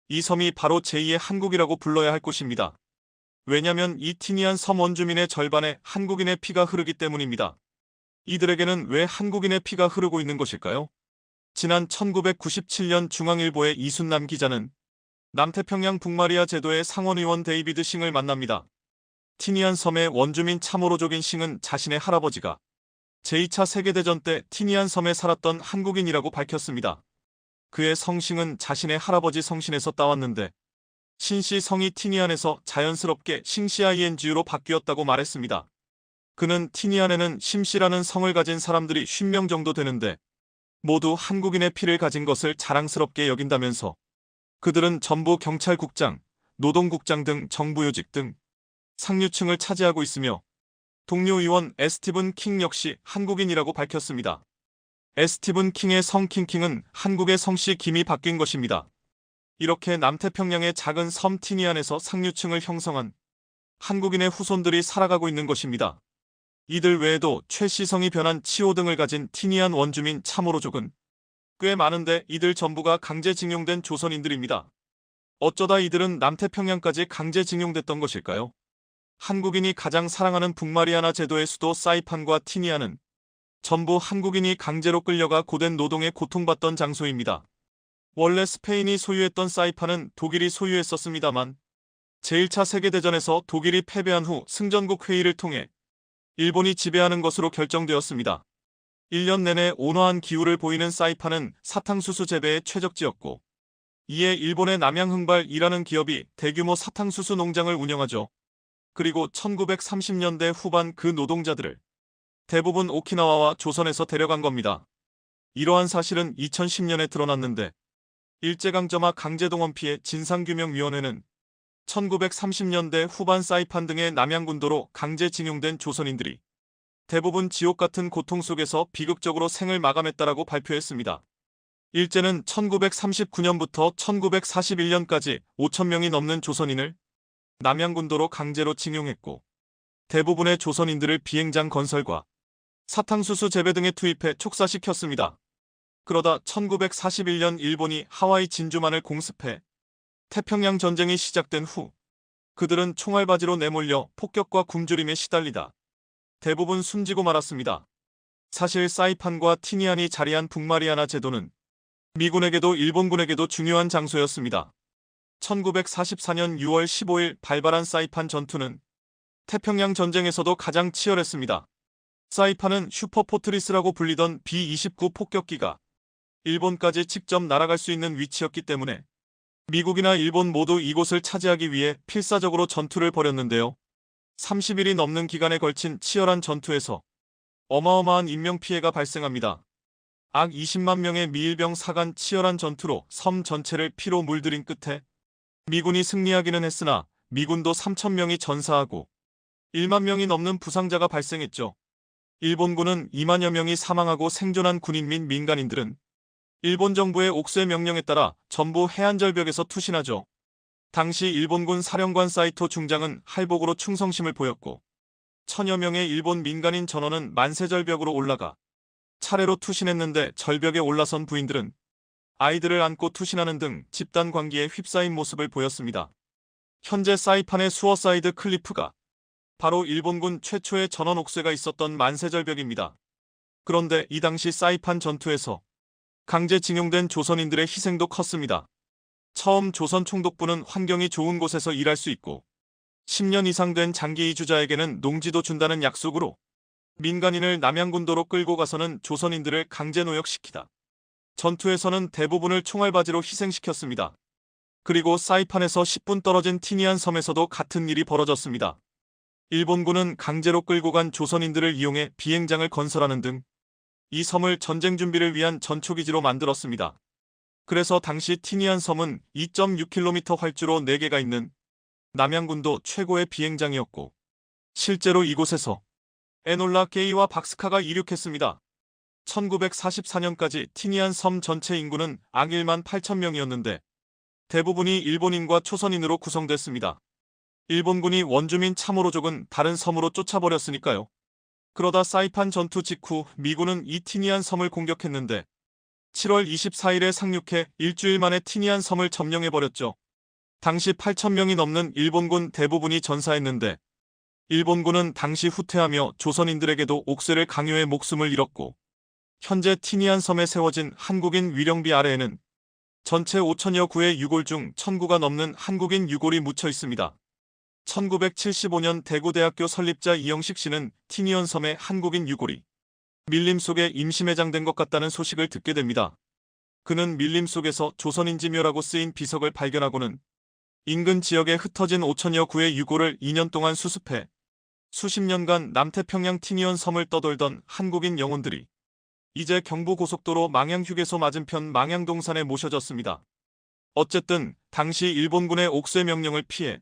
이 섬이 바로 제2의 한국이라고 불러야 할 곳입니다. 왜냐면 이 티니안 섬 원주민의 절반에 한국인의 피가 흐르기 때문입니다. 이들에게는 왜 한국인의 피가 흐르고 있는 것일까요? 지난 1997년 중앙일보의 이순남 기자는 남태평양 북마리아 제도의 상원의원 데이비드 싱을 만납니다. 티니안 섬의 원주민 참호로족인 싱은 자신의 할아버지가 제2차 세계대전 때 티니안 섬에 살았던 한국인이라고 밝혔습니다. 그의 성싱은 자신의 할아버지 성신에서 따왔는데 신씨 성이 티니안에서 자연스럽게 싱시아이엔지유로 바뀌었다고 말했습니다. 그는 티니안에는 심씨라는 성을 가진 사람들이 50명 정도 되는데 모두 한국인의 피를 가진 것을 자랑스럽게 여긴다면서 그들은 전부 경찰국장, 노동국장 등 정부요직 등 상류층을 차지하고 있으며 동료 의원 에스티븐 킹 역시 한국인이라고 밝혔습니다. 에스티븐 킹의 성 킹킹은 한국의 성씨 김이 바뀐 것입니다. 이렇게 남태평양의 작은 섬 티니안에서 상류층을 형성한 한국인의 후손들이 살아가고 있는 것입니다. 이들 외에도 최씨성이 변한 치오 등을 가진 티니안 원주민 참호로족은 꽤 많은데 이들 전부가 강제징용된 조선인들입니다. 어쩌다 이들은 남태평양까지 강제징용됐던 것일까요? 한국인이 가장 사랑하는 북마리아나 제도의 수도 사이판과 티니안은 전부 한국인이 강제로 끌려가 고된 노동에 고통받던 장소입니다. 원래 스페인이 소유했던 사이판은 독일이 소유했었습니다만 제1차 세계대전에서 독일이 패배한 후 승전국 회의를 통해 일본이 지배하는 것으로 결정되었습니다. 1년 내내 온화한 기후를 보이는 사이판은 사탕수수 재배에 최적지였고 이에 일본의 남양흥발이라는 기업이 대규모 사탕수수 농장을 운영하죠. 그리고 1930년대 후반 그 노동자들을 대부분 오키나와와 조선에서 데려간 겁니다. 이러한 사실은 2010년에 드러났는데 일제강점화 강제동원 피해 진상규명위원회는 1930년대 후반 사이판 등의 남양군도로 강제징용된 조선인들이 대부분 지옥 같은 고통 속에서 비극적으로 생을 마감했다라고 발표했습니다. 일제는 1939년부터 1941년까지 5,000명이 넘는 조선인을 남양군도로 강제로 징용했고 대부분의 조선인들을 비행장 건설과 사탕수수 재배 등에 투입해 촉사시켰습니다. 그러다 1941년 일본이 하와이 진주만을 공습해 태평양 전쟁이 시작된 후 그들은 총알바지로 내몰려 폭격과 굶주림에 시달리다 대부분 숨지고 말았습니다. 사실 사이판과 티니안이 자리한 북마리아나 제도는 미군에게도 일본군에게도 중요한 장소였습니다. 1944년 6월 15일 발발한 사이판 전투는 태평양 전쟁에서도 가장 치열했습니다. 사이판은 슈퍼포트리스라고 불리던 B-29 폭격기가 일본까지 직접 날아갈 수 있는 위치였기 때문에 미국이나 일본 모두 이곳을 차지하기 위해 필사적으로 전투를 벌였는데요. 30일이 넘는 기간에 걸친 치열한 전투에서 어마어마한 인명피해가 발생합니다. 약 20만 명의 미일병 사간 치열한 전투로 섬 전체를 피로 물들인 끝에 미군이 승리하기는 했으나 미군도 3,000명이 전사하고 1만 명이 넘는 부상자가 발생했죠. 일본군은 2만여 명이 사망하고 생존한 군인 및 민간인들은 일본 정부의 옥쇄 명령에 따라 전부 해안절벽에서 투신하죠. 당시 일본군 사령관 사이토 중장은 할복으로 충성심을 보였고 1,000여 명의 일본 민간인 전원은 만세절벽으로 올라가 차례로 투신했는데 절벽에 올라선 부인들은 아이들을 안고 투신하는 등 집단 광기에 휩싸인 모습을 보였습니다. 현재 사이판의 수어사이드 클리프가 바로 일본군 최초의 전원 옥쇄가 있었던 만세절벽입니다. 그런데 이 당시 사이판 전투에서 강제징용된 조선인들의 희생도 컸습니다. 처음 조선 총독부는 환경이 좋은 곳에서 일할 수 있고 10년 이상 된 장기 이주자에게는 농지도 준다는 약속으로 민간인을 남양군도로 끌고 가서는 조선인들을 강제 노역시키다. 전투에서는 대부분을 총알바지로 희생시켰습니다. 그리고 사이판에서 10분 떨어진 티니안 섬에서도 같은 일이 벌어졌습니다. 일본군은 강제로 끌고 간 조선인들을 이용해 비행장을 건설하는 등 이 섬을 전쟁 준비를 위한 전초기지로 만들었습니다. 그래서 당시 티니안 섬은 2.6km 활주로 4개가 있는 남양군도 최고의 비행장이었고 실제로 이곳에서 에놀라 게이와 박스카가 이륙했습니다. 1944년까지 티니안 섬 전체 인구는 약 1만 8천 명이었는데 대부분이 일본인과 초선인으로 구성됐습니다. 일본군이 원주민 차모로족은 다른 섬으로 쫓아버렸으니까요. 그러다 사이판 전투 직후 미군은 이 티니안 섬을 공격했는데 7월 24일에 상륙해 일주일 만에 티니안 섬을 점령해버렸죠. 당시 8,000명이 넘는 일본군 대부분이 전사했는데 일본군은 당시 후퇴하며 조선인들에게도 옥쇄를 강요해 목숨을 잃었고 현재 티니안 섬에 세워진 한국인 위령비 아래에는 전체 5,000여 구의 유골 중 1,000구가 넘는 한국인 유골이 묻혀 있습니다. 1975년 대구대학교 설립자 이영식 씨는 티니안 섬의 한국인 유골이 밀림 속에 임시매장된 것 같다는 소식을 듣게 됩니다. 그는 밀림 속에서 조선인지묘라고 쓰인 비석을 발견하고는 인근 지역에 흩어진 5,000여 구의 유골을 2년 동안 수습해 수십 년간 남태평양 티니안 섬을 떠돌던 한국인 영혼들이 이제 경부고속도로 망양휴게소 맞은편 망양동산에 모셔졌습니다. 어쨌든 당시 일본군의 옥쇄 명령을 피해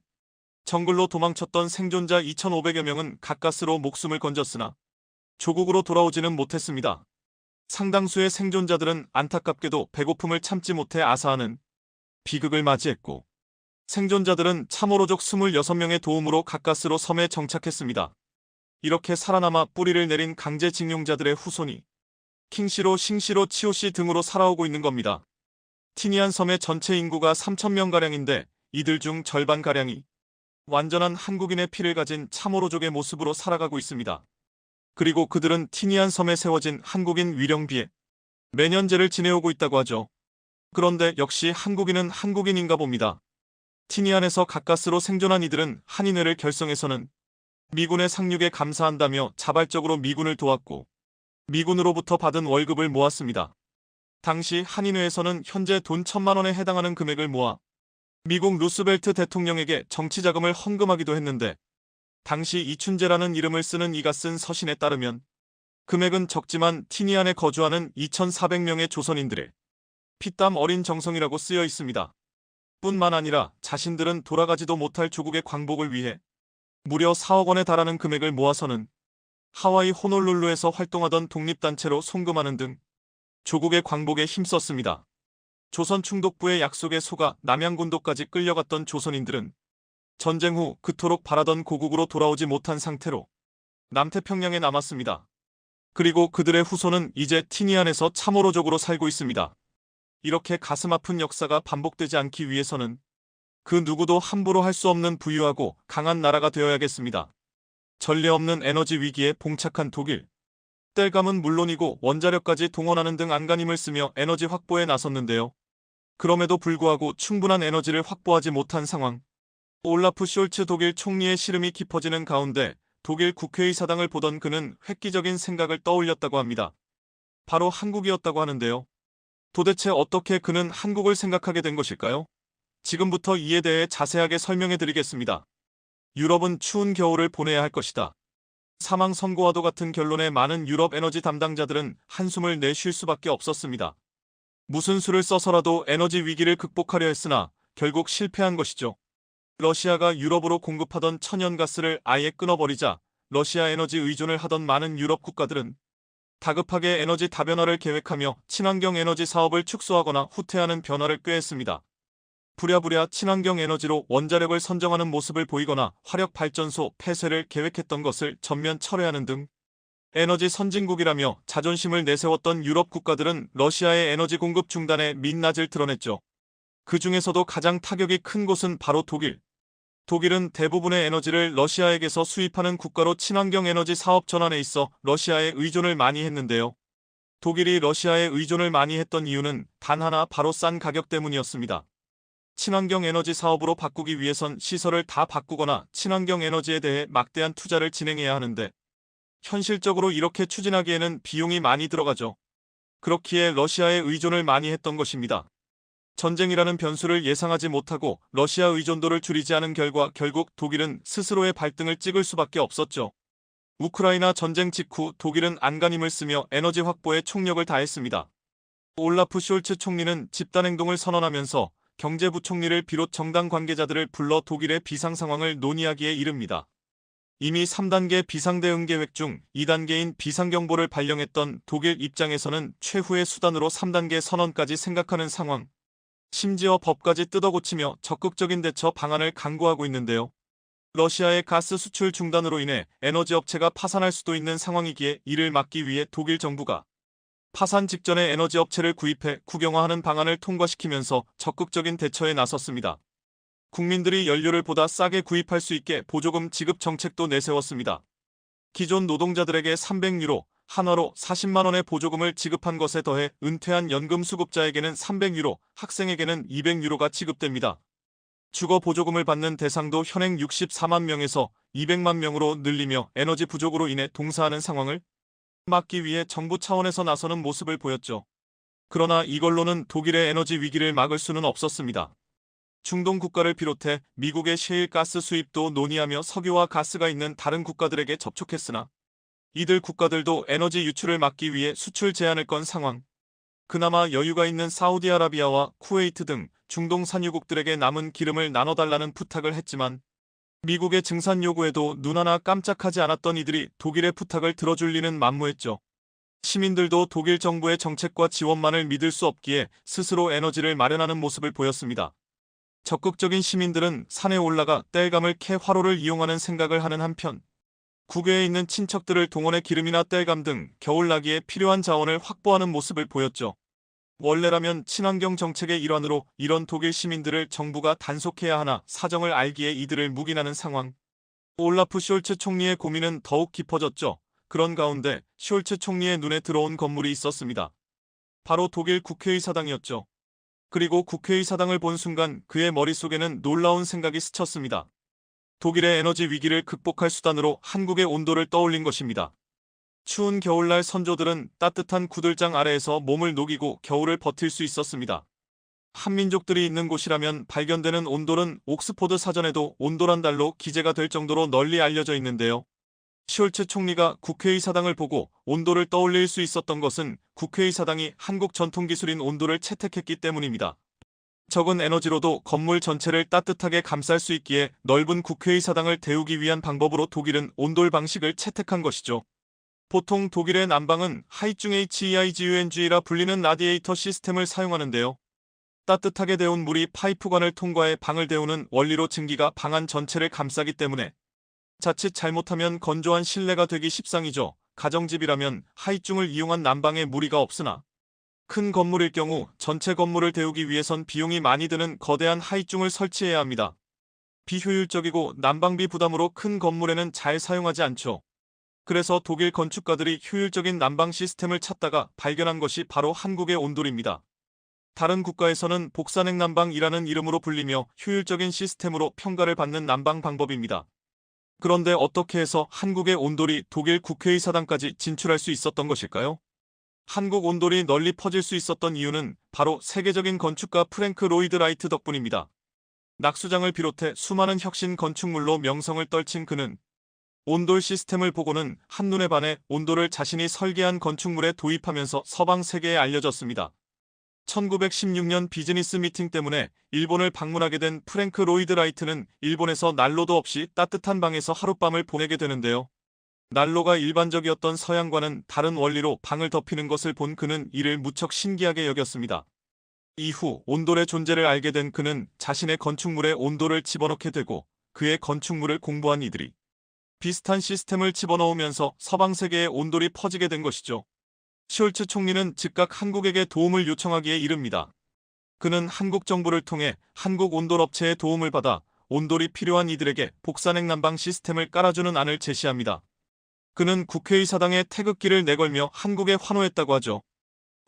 정글로 도망쳤던 생존자 2,500여 명은 가까스로 목숨을 건졌으나 조국으로 돌아오지는 못했습니다. 상당수의 생존자들은 안타깝게도 배고픔을 참지 못해 아사하는 비극을 맞이했고 생존자들은 참호로족 26명의 도움으로 가까스로 섬에 정착했습니다. 이렇게 살아남아 뿌리를 내린 강제징용자들의 후손이 킹시로, 싱시로, 치오시 등으로 살아오고 있는 겁니다. 티니안 섬의 전체 인구가 3,000명가량인데 이들 중 절반가량이 완전한 한국인의 피를 가진 참호로족의 모습으로 살아가고 있습니다. 그리고 그들은 티니안 섬에 세워진 한국인 위령비에 매년제를 지내오고 있다고 하죠. 그런데 역시 한국인은 한국인인가 봅니다. 티니안에서 가까스로 생존한 이들은 한인회를 결성해서는 미군의 상륙에 감사한다며 자발적으로 미군을 도왔고 미군으로부터 받은 월급을 모았습니다. 당시 한인회에서는 현재 돈 1,000만 원에 해당하는 금액을 모아 미국 루스벨트 대통령에게 정치자금을 헌금하기도 했는데 당시 이춘재라는 이름을 쓰는 이가 쓴 서신에 따르면 금액은 적지만 티니안에 거주하는 2,400명의 조선인들의 피땀 어린 정성이라고 쓰여 있습니다. 뿐만 아니라 자신들은 돌아가지도 못할 조국의 광복을 위해 무려 4억 원에 달하는 금액을 모아서는 하와이 호놀룰루에서 활동하던 독립단체로 송금하는 등 조국의 광복에 힘썼습니다. 조선 충독부의 약속에 속아 남양군도까지 끌려갔던 조선인들은 전쟁 후 그토록 바라던 고국으로 돌아오지 못한 상태로 남태평양에 남았습니다. 그리고 그들의 후손은 이제 티니안에서 참호로족으로 살고 있습니다. 이렇게 가슴 아픈 역사가 반복되지 않기 위해서는 그 누구도 함부로 할 수 없는 부유하고 강한 나라가 되어야겠습니다. 전례 없는 에너지 위기에 봉착한 독일. 땔감은 물론이고 원자력까지 동원하는 등 안간힘을 쓰며 에너지 확보에 나섰는데요. 그럼에도 불구하고 충분한 에너지를 확보하지 못한 상황. 올라프 숄츠 독일 총리의 시름이 깊어지는 가운데 독일 국회의사당을 보던 그는 획기적인 생각을 떠올렸다고 합니다. 바로 한국이었다고 하는데요. 도대체 어떻게 그는 한국을 생각하게 된 것일까요? 지금부터 이에 대해 자세하게 설명해 드리겠습니다. 유럽은 추운 겨울을 보내야 할 것이다. 사망 선고와도 같은 결론에 많은 유럽 에너지 담당자들은 한숨을 내쉴 수밖에 없었습니다. 무슨 수를 써서라도 에너지 위기를 극복하려 했으나 결국 실패한 것이죠. 러시아가 유럽으로 공급하던 천연가스를 아예 끊어버리자 러시아 에너지 의존을 하던 많은 유럽 국가들은 다급하게 에너지 다변화를 계획하며 친환경 에너지 사업을 축소하거나 후퇴하는 변화를 꾀했습니다. 부랴부랴 친환경 에너지로 원자력을 선정하는 모습을 보이거나 화력발전소 폐쇄를 계획했던 것을 전면 철회하는 등 에너지 선진국이라며 자존심을 내세웠던 유럽 국가들은 러시아의 에너지 공급 중단에 민낯을 드러냈죠. 그 중에서도 가장 타격이 큰 곳은 바로 독일. 독일은 대부분의 에너지를 러시아에게서 수입하는 국가로 친환경 에너지 사업 전환에 있어 러시아에 의존을 많이 했는데요. 독일이 러시아에 의존을 많이 했던 이유는 단 하나, 바로 싼 가격 때문이었습니다. 친환경 에너지 사업으로 바꾸기 위해선 시설을 다 바꾸거나 친환경 에너지에 대해 막대한 투자를 진행해야 하는데 현실적으로 이렇게 추진하기에는 비용이 많이 들어가죠. 그렇기에 러시아에 의존을 많이 했던 것입니다. 전쟁이라는 변수를 예상하지 못하고 러시아 의존도를 줄이지 않은 결과 결국 독일은 스스로의 발등을 찍을 수밖에 없었죠. 우크라이나 전쟁 직후 독일은 안간힘을 쓰며 에너지 확보에 총력을 다했습니다. 올라프 숄츠 총리는 집단행동을 선언하면서 경제부총리를 비롯 정당 관계자들을 불러 독일의 비상 상황을 논의하기에 이릅니다. 이미 3단계 비상대응 계획 중 2단계인 비상경보를 발령했던 독일 입장에서는 최후의 수단으로 3단계 선언까지 생각하는 상황. 심지어 법까지 뜯어고치며 적극적인 대처 방안을 강구하고 있는데요. 러시아의 가스 수출 중단으로 인해 에너지 업체가 파산할 수도 있는 상황이기에 이를 막기 위해 독일 정부가 파산 직전에 에너지 업체를 구입해 국영화하는 방안을 통과시키면서 적극적인 대처에 나섰습니다. 국민들이 연료를 보다 싸게 구입할 수 있게 보조금 지급 정책도 내세웠습니다. 기존 노동자들에게 300유로, 한화로 40만 원의 보조금을 지급한 것에 더해 은퇴한 연금수급자에게는 300유로, 학생에게는 200유로가 지급됩니다. 주거 보조금을 받는 대상도 현행 64만 명에서 200만 명으로 늘리며 에너지 부족으로 인해 동사하는 상황을 막기 위해 정부 차원에서 나서는 모습을 보였죠. 그러나 이걸로는 독일의 에너지 위기를 막을 수는 없었습니다. 중동 국가를 비롯해 미국의 셰일 가스 수입도 논의하며 석유와 가스가 있는 다른 국가들에게 접촉했으나 이들 국가들도 에너지 유출을 막기 위해 수출 제한을 건 상황. 그나마 여유가 있는 사우디아라비아와 쿠웨이트 등 중동 산유국들에게 남은 기름을 나눠달라는 부탁을 했지만 미국의 증산 요구에도 눈 하나 깜짝하지 않았던 이들이 독일의 부탁을 들어줄 리는 만무했죠. 시민들도 독일 정부의 정책과 지원만을 믿을 수 없기에 스스로 에너지를 마련하는 모습을 보였습니다. 적극적인 시민들은 산에 올라가 땔감을 캐 화로를 이용하는 생각을 하는 한편 국외에 있는 친척들을 동원해 기름이나 땔감 등 겨울나기에 필요한 자원을 확보하는 모습을 보였죠. 원래라면 친환경 정책의 일환으로 이런 독일 시민들을 정부가 단속해야 하나 사정을 알기에 이들을 묵인하는 상황. 올라프 숄츠 총리의 고민은 더욱 깊어졌죠. 그런 가운데 숄츠 총리의 눈에 들어온 건물이 있었습니다. 바로 독일 국회의사당이었죠. 그리고 국회의사당을 본 순간 그의 머릿속에는 놀라운 생각이 스쳤습니다. 독일의 에너지 위기를 극복할 수단으로 한국의 온도를 떠올린 것입니다. 추운 겨울날 선조들은 따뜻한 구들장 아래에서 몸을 녹이고 겨울을 버틸 수 있었습니다. 한민족들이 있는 곳이라면 발견되는 온돌은 옥스포드 사전에도 온돌한 달로 기재가 될 정도로 널리 알려져 있는데요. 숄츠 총리가 국회의사당을 보고 온돌을 떠올릴 수 있었던 것은 국회의사당이 한국 전통기술인 온돌을 채택했기 때문입니다. 적은 에너지로도 건물 전체를 따뜻하게 감쌀 수 있기에 넓은 국회의사당을 데우기 위한 방법으로 독일은 온돌 방식을 채택한 것이죠. 보통 독일의 난방은 하이중 HEIGUNG라 불리는 라디에이터 시스템을 사용하는데요. 따뜻하게 데운 물이 파이프관을 통과해 방을 데우는 원리로 증기가 방 안 전체를 감싸기 때문에 자칫 잘못하면 건조한 실내가 되기 십상이죠. 가정집이라면 하이중을 이용한 난방에 무리가 없으나 큰 건물일 경우 전체 건물을 데우기 위해선 비용이 많이 드는 거대한 하이중을 설치해야 합니다. 비효율적이고 난방비 부담으로 큰 건물에는 잘 사용하지 않죠. 그래서 독일 건축가들이 효율적인 난방 시스템을 찾다가 발견한 것이 바로 한국의 온돌입니다. 다른 국가에서는 복사냉난방이라는 이름으로 불리며 효율적인 시스템으로 평가를 받는 난방 방법입니다. 그런데 어떻게 해서 한국의 온돌이 독일 국회의사당까지 진출할 수 있었던 것일까요? 한국 온돌이 널리 퍼질 수 있었던 이유는 바로 세계적인 건축가 프랭크 로이드 라이트 덕분입니다. 낙수장을 비롯해 수많은 혁신 건축물로 명성을 떨친 그는 온돌 시스템을 보고는 한눈에 반해 온돌을 자신이 설계한 건축물에 도입하면서 서방 세계에 알려졌습니다. 1916년 비즈니스 미팅 때문에 일본을 방문하게 된 프랭크 로이드 라이트는 일본에서 난로도 없이 따뜻한 방에서 하룻밤을 보내게 되는데요. 난로가 일반적이었던 서양과는 다른 원리로 방을 덮이는 것을 본 그는 이를 무척 신기하게 여겼습니다. 이후 온돌의 존재를 알게 된 그는 자신의 건축물에 온돌을 집어넣게 되고 그의 건축물을 공부한 이들이 비슷한 시스템을 집어넣으면서 서방 세계에 온돌이 퍼지게 된 것이죠. 숄츠 총리는 즉각 한국에게 도움을 요청하기에 이릅니다. 그는 한국 정부를 통해 한국 온돌 업체의 도움을 받아 온돌이 필요한 이들에게 복사냉 난방 시스템을 깔아주는 안을 제시합니다. 그는 국회의사당에 태극기를 내걸며 한국에 환호했다고 하죠.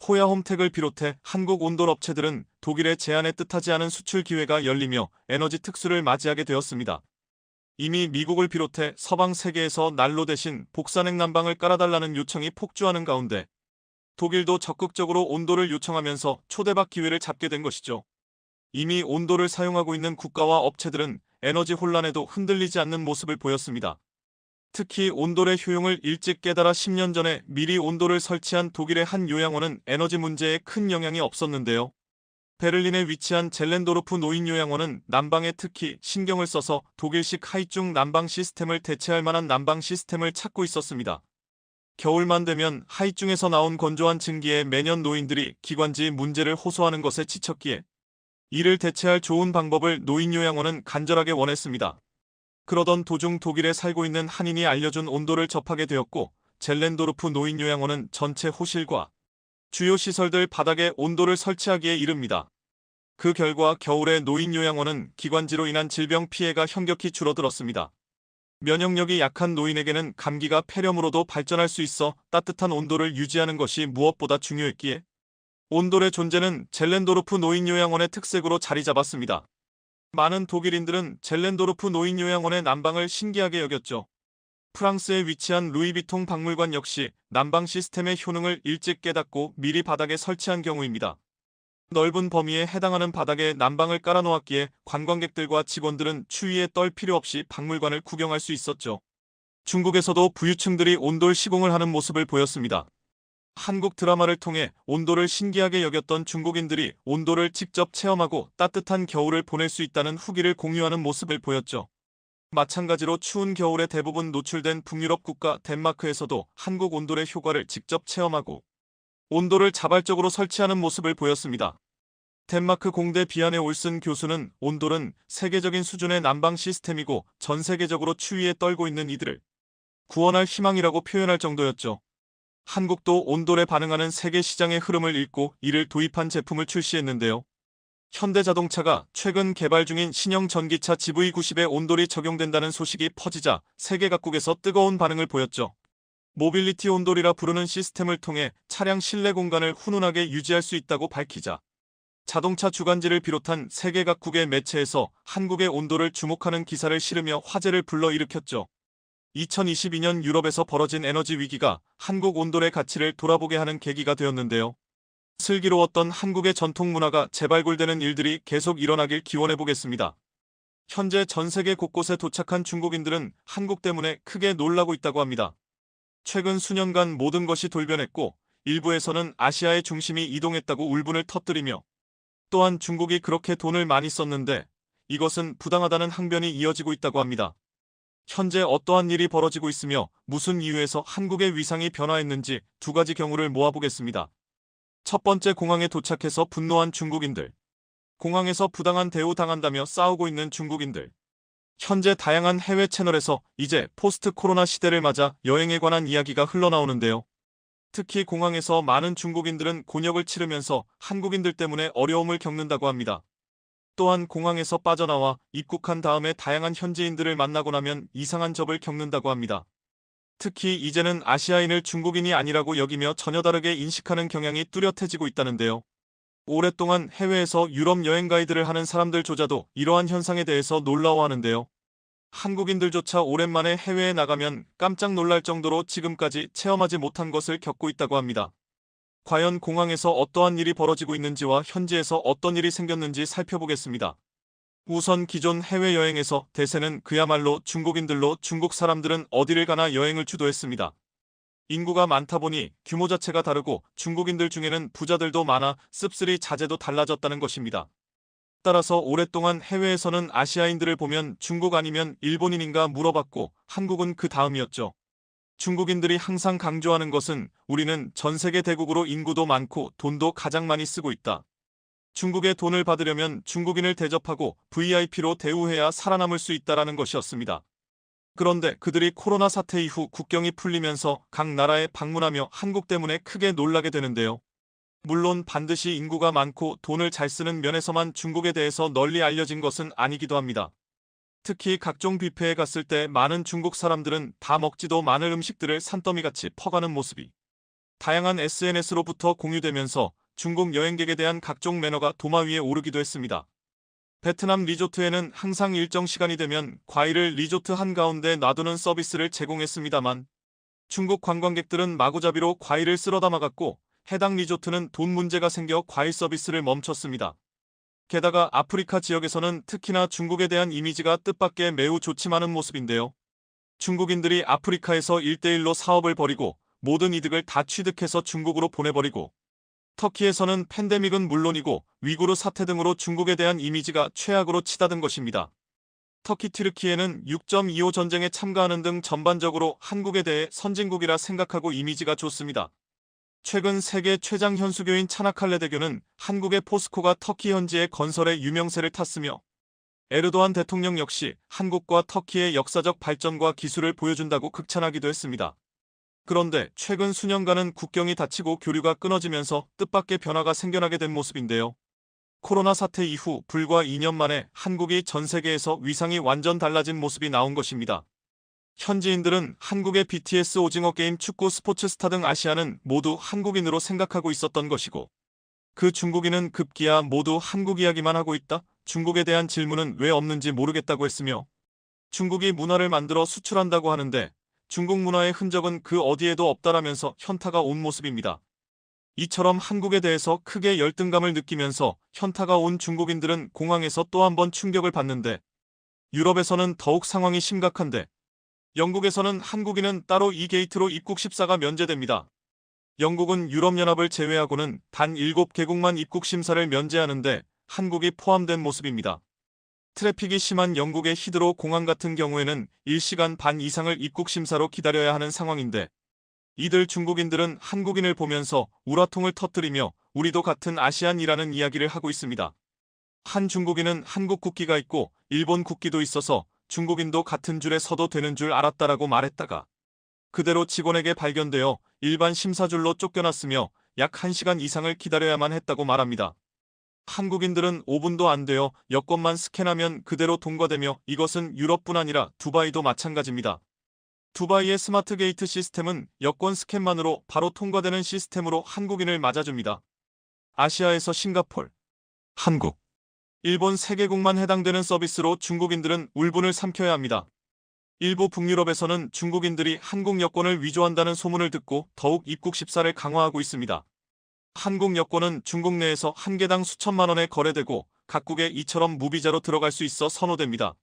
호야홈택을 비롯해 한국 온돌 업체들은 독일의 제안에 뜻하지 않은 수출 기회가 열리며 에너지 특수를 맞이하게 되었습니다. 이미 미국을 비롯해 서방 세계에서 난로 대신 복사냉 난방을 깔아달라는 요청이 폭주하는 가운데 독일도 적극적으로 온돌을 요청하면서 초대박 기회를 잡게 된 것이죠. 이미 온돌을 사용하고 있는 국가와 업체들은 에너지 혼란에도 흔들리지 않는 모습을 보였습니다. 특히 온돌의 효용을 일찍 깨달아 10년 전에 미리 온돌을 설치한 독일의 한 요양원은 에너지 문제에 큰 영향이 없었는데요. 베를린에 위치한 젤렌도르프 노인요양원은 난방에 특히 신경을 써서 독일식 하이중 난방 시스템을 대체할 만한 난방 시스템을 찾고 있었습니다. 겨울만 되면 하이중에서 나온 건조한 증기에 매년 노인들이 기관지 문제를 호소하는 것에 지쳤기에 이를 대체할 좋은 방법을 노인요양원은 간절하게 원했습니다. 그러던 도중 독일에 살고 있는 한인이 알려준 온돌을 접하게 되었고 젤렌도르프 노인요양원은 전체 호실과 주요 시설들 바닥에 온돌을 설치하기에 이릅니다. 그 결과 겨울에 노인요양원은 기관지로 인한 질병 피해가 현격히 줄어들었습니다. 면역력이 약한 노인에게는 감기가 폐렴으로도 발전할 수 있어 따뜻한 온도를 유지하는 것이 무엇보다 중요했기에 온돌의 존재는 젤렌도르프 노인요양원의 특색으로 자리 잡았습니다. 많은 독일인들은 젤렌도르프 노인요양원의 난방을 신기하게 여겼죠. 프랑스에 위치한 루이비통 박물관 역시 난방 시스템의 효능을 일찍 깨닫고 미리 바닥에 설치한 경우입니다. 넓은 범위에 해당하는 바닥에 난방을 깔아놓았기에 관광객들과 직원들은 추위에 떨 필요 없이 박물관을 구경할 수 있었죠. 중국에서도 부유층들이 온돌 시공을 하는 모습을 보였습니다. 한국 드라마를 통해 온돌을 신기하게 여겼던 중국인들이 온돌을 직접 체험하고 따뜻한 겨울을 보낼 수 있다는 후기를 공유하는 모습을 보였죠. 마찬가지로 추운 겨울에 대부분 노출된 북유럽 국가 덴마크에서도 한국 온돌의 효과를 직접 체험하고 온돌을 자발적으로 설치하는 모습을 보였습니다. 덴마크 공대 비안의 올슨 교수는 온돌은 세계적인 수준의 난방 시스템이고 전 세계적으로 추위에 떨고 있는 이들을 구원할 희망이라고 표현할 정도였죠. 한국도 온돌에 반응하는 세계 시장의 흐름을 읽고 이를 도입한 제품을 출시했는데요. 현대자동차가 최근 개발 중인 신형 전기차 GV90에 온돌이 적용된다는 소식이 퍼지자 세계 각국에서 뜨거운 반응을 보였죠. 모빌리티 온돌이라 부르는 시스템을 통해 차량 실내 공간을 훈훈하게 유지할 수 있다고 밝히자 자동차 주간지를 비롯한 세계 각국의 매체에서 한국의 온도를 주목하는 기사를 실으며 화제를 불러일으켰죠. 2022년 유럽에서 벌어진 에너지 위기가 한국 온돌의 가치를 돌아보게 하는 계기가 되었는데요. 슬기로웠던 한국의 전통 문화가 재발굴되는 일들이 계속 일어나길 기원해보겠습니다. 현재 전 세계 곳곳에 도착한 중국인들은 한국 때문에 크게 놀라고 있다고 합니다. 최근 수년간 모든 것이 돌변했고 일부에서는 아시아의 중심이 이동했다고 울분을 터뜨리며 또한 중국이 그렇게 돈을 많이 썼는데 이것은 부당하다는 항변이 이어지고 있다고 합니다. 현재 어떠한 일이 벌어지고 있으며 무슨 이유에서 한국의 위상이 변화했는지 두 가지 경우를 모아보겠습니다. 첫 번째, 공항에 도착해서 분노한 중국인들. 공항에서 부당한 대우 당한다며 싸우고 있는 중국인들. 현재 다양한 해외 채널에서 이제 포스트 코로나 시대를 맞아 여행에 관한 이야기가 흘러나오는데요. 특히 공항에서 많은 중국인들은 곤욕을 치르면서 한국인들 때문에 어려움을 겪는다고 합니다. 또한 공항에서 빠져나와 입국한 다음에 다양한 현지인들을 만나고 나면 이상한 접을 겪는다고 합니다. 특히 이제는 아시아인을 중국인이 아니라고 여기며 전혀 다르게 인식하는 경향이 뚜렷해지고 있다는데요. 오랫동안 해외에서 유럽 여행 가이드를 하는 사람들조차도 이러한 현상에 대해서 놀라워하는데요. 한국인들조차 오랜만에 해외에 나가면 깜짝 놀랄 정도로 지금까지 체험하지 못한 것을 겪고 있다고 합니다. 과연 공항에서 어떠한 일이 벌어지고 있는지와 현지에서 어떤 일이 생겼는지 살펴보겠습니다. 우선 기존 해외여행에서 대세는 그야말로 중국인들로 중국 사람들은 어디를 가나 여행을 주도했습니다. 인구가 많다 보니 규모 자체가 다르고 중국인들 중에는 부자들도 많아 씁쓸히 자재도 달라졌다는 것입니다. 따라서 오랫동안 해외에서는 아시아인들을 보면 중국 아니면 일본인인가 물어봤고 한국은 그 다음이었죠. 중국인들이 항상 강조하는 것은 우리는 전 세계 대국으로 인구도 많고 돈도 가장 많이 쓰고 있다. 중국의 돈을 받으려면 중국인을 대접하고 VIP로 대우해야 살아남을 수 있다라는 것이었습니다. 그런데 그들이 코로나 사태 이후 국경이 풀리면서 각 나라에 방문하며 한국 때문에 크게 놀라게 되는데요. 물론 반드시 인구가 많고 돈을 잘 쓰는 면에서만 중국에 대해서 널리 알려진 것은 아니기도 합니다. 특히 각종 뷔페에 갔을 때 많은 중국 사람들은 다 먹지도 않을 음식들을 산더미같이 퍼가는 모습이 다양한 SNS로부터 공유되면서 중국 여행객에 대한 각종 매너가 도마 위에 오르기도 했습니다. 베트남 리조트에는 항상 일정 시간이 되면 과일을 리조트 한가운데 놔두는 서비스를 제공했습니다만 중국 관광객들은 마구잡이로 과일을 쓸어 담아갔고 해당 리조트는 돈 문제가 생겨 과일 서비스를 멈췄습니다. 게다가 아프리카 지역에서는 특히나 중국에 대한 이미지가 뜻밖의 매우 좋지만은 모습인데요. 중국인들이 아프리카에서 1대1로 사업을 벌이고 모든 이득을 다 취득해서 중국으로 보내버리고 터키에서는 팬데믹은 물론이고 위구르 사태 등으로 중국에 대한 이미지가 최악으로 치닫은 것입니다. 터키 튀르키예는 6.25 전쟁에 참가하는 등 전반적으로 한국에 대해 선진국이라 생각하고 이미지가 좋습니다. 최근 세계 최장 현수교인 차나칼레 대교는 한국의 포스코가 터키 현지의 건설에 유명세를 탔으며 에르도안 대통령 역시 한국과 터키의 역사적 발전과 기술을 보여준다고 극찬하기도 했습니다. 그런데 최근 수년간은 국경이 닫히고 교류가 끊어지면서 뜻밖의 변화가 생겨나게 된 모습인데요. 코로나 사태 이후 불과 2년 만에 한국이 전 세계에서 위상이 완전 달라진 모습이 나온 것입니다. 현지인들은 한국의 BTS, 오징어 게임, 축구, 스포츠 스타 등 아시아는 모두 한국인으로 생각하고 있었던 것이고 그 중국인은 급기야 모두 한국 이야기만 하고 있다. 중국에 대한 질문은 왜 없는지 모르겠다고 했으며 중국이 문화를 만들어 수출한다고 하는데 중국 문화의 흔적은 그 어디에도 없다라면서 현타가 온 모습입니다. 이처럼 한국에 대해서 크게 열등감을 느끼면서 현타가 온 중국인들은 공항에서 또 한 번 충격을 받는데 유럽에서는 더욱 상황이 심각한데 영국에서는 한국인은 따로 이 게이트로 입국 심사가 면제됩니다. 영국은 유럽연합을 제외하고는 단 7개국만 입국 심사를 면제하는데 한국이 포함된 모습입니다. 트래픽이 심한 영국의 히드로 공항 같은 경우에는 1시간 반 이상을 입국 심사로 기다려야 하는 상황인데 이들 중국인들은 한국인을 보면서 우라통을 터뜨리며 우리도 같은 아시안이라는 이야기를 하고 있습니다. 한 중국인은 한국 국기가 있고 일본 국기도 있어서 중국인도 같은 줄에 서도 되는 줄 알았다라고 말했다가 그대로 직원에게 발견되어 일반 심사줄로 쫓겨났으며 약 1시간 이상을 기다려야만 했다고 말합니다. 한국인들은 5분도 안 되어 여권만 스캔하면 그대로 통과되며 이것은 유럽뿐 아니라 두바이도 마찬가지입니다. 두바이의 스마트 게이트 시스템은 여권 스캔만으로 바로 통과되는 시스템으로 한국인을 맞아줍니다. 아시아에서 싱가폴, 한국, 일본 세 개국만 해당되는 서비스로 중국인들은 울분을 삼켜야 합니다. 일부 북유럽에서는 중국인들이 한국 여권을 위조한다는 소문을 듣고 더욱 입국 심사를 강화하고 있습니다. 한국 여권은 중국 내에서 한 개당 수천만 원에 거래되고 각국에 이처럼 무비자로 들어갈 수 있어 선호됩니다.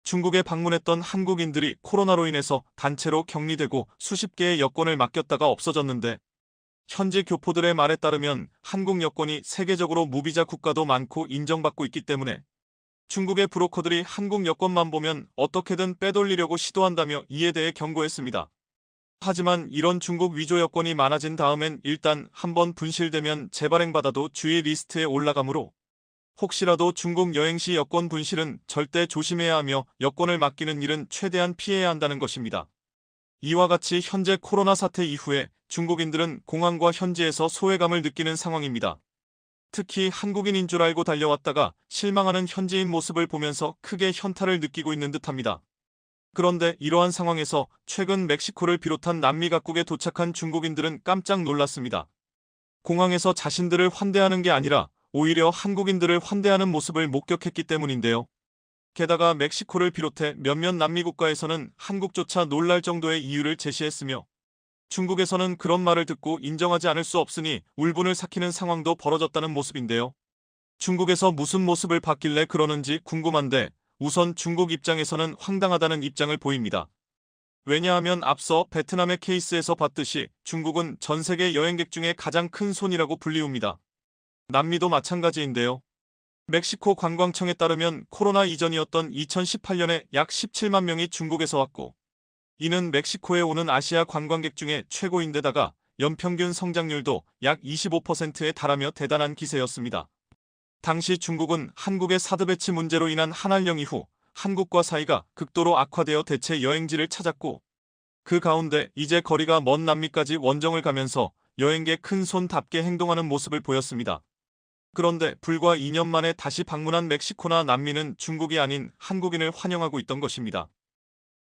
중국에 방문했던 한국인들이 코로나로 인해서 단체로 격리되고 수십 개의 여권을 맡겼다가 없어졌는데 현지 교포들의 말에 따르면 한국 여권이 세계적으로 무비자 국가도 많고 인정받고 있기 때문에 중국의 브로커들이 한국 여권만 보면 어떻게든 빼돌리려고 시도한다며 이에 대해 경고했습니다. 하지만 이런 중국 위조 여권이 많아진 다음엔 일단 한번 분실되면 재발행받아도 주의 리스트에 올라가므로 혹시라도 중국 여행 시 여권 분실은 절대 조심해야 하며 여권을 맡기는 일은 최대한 피해야 한다는 것입니다. 이와 같이 현재 코로나 사태 이후에 중국인들은 공항과 현지에서 소외감을 느끼는 상황입니다. 특히 한국인인 줄 알고 달려왔다가 실망하는 현지인 모습을 보면서 크게 현타를 느끼고 있는 듯합니다. 그런데 이러한 상황에서 최근 멕시코를 비롯한 남미 각국에 도착한 중국인들은 깜짝 놀랐습니다. 공항에서 자신들을 환대하는 게 아니라 오히려 한국인들을 환대하는 모습을 목격했기 때문인데요. 게다가 멕시코를 비롯해 몇몇 남미 국가에서는 한국조차 놀랄 정도의 이유를 제시했으며 중국에서는 그런 말을 듣고 인정하지 않을 수 없으니 울분을 삭히는 상황도 벌어졌다는 모습인데요. 중국에서 무슨 모습을 봤길래 그러는지 궁금한데 우선 중국 입장에서는 황당하다는 입장을 보입니다. 왜냐하면 앞서 베트남의 케이스에서 봤듯이 중국은 전 세계 여행객 중에 가장 큰 손이라고 불리웁니다. 남미도 마찬가지인데요. 멕시코 관광청에 따르면 코로나 이전이었던 2018년에 약 17만 명이 중국에서 왔고 이는 멕시코에 오는 아시아 관광객 중에 최고인데다가 연평균 성장률도 약 25%에 달하며 대단한 기세였습니다. 당시 중국은 한국의 사드 배치 문제로 인한 한한령 이후 한국과 사이가 극도로 악화되어 대체 여행지를 찾았고 그 가운데 이제 거리가 먼 남미까지 원정을 가면서 여행객 큰 손답게 행동하는 모습을 보였습니다. 그런데 불과 2년 만에 다시 방문한 멕시코나 남미는 중국이 아닌 한국인을 환영하고 있던 것입니다.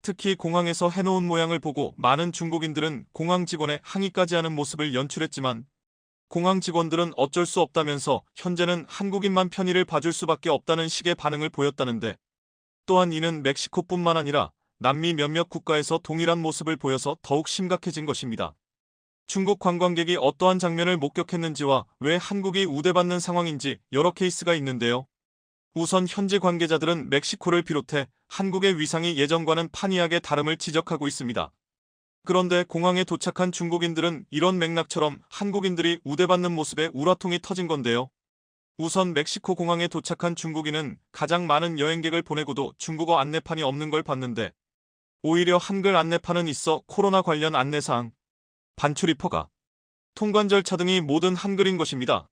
특히 공항에서 해놓은 모양을 보고 많은 중국인들은 공항 직원의 항의까지 하는 모습을 연출했지만 공항 직원들은 어쩔 수 없다면서 현재는 한국인만 편의를 봐줄 수밖에 없다는 식의 반응을 보였다는데 또한 이는 멕시코뿐만 아니라 남미 몇몇 국가에서 동일한 모습을 보여서 더욱 심각해진 것입니다. 중국 관광객이 어떠한 장면을 목격했는지와 왜 한국이 우대받는 상황인지 여러 케이스가 있는데요. 우선 현지 관계자들은 멕시코를 비롯해 한국의 위상이 예전과는 판이하게 다름을 지적하고 있습니다. 그런데 공항에 도착한 중국인들은 이런 맥락처럼 한국인들이 우대받는 모습에 우라통이 터진 건데요. 우선 멕시코 공항에 도착한 중국인은 가장 많은 여행객을 보내고도 중국어 안내판이 없는 걸 봤는데 오히려 한글 안내판은 있어 코로나 관련 안내사항, 반출입허가, 통관 절차 등이 모든 한글인 것입니다.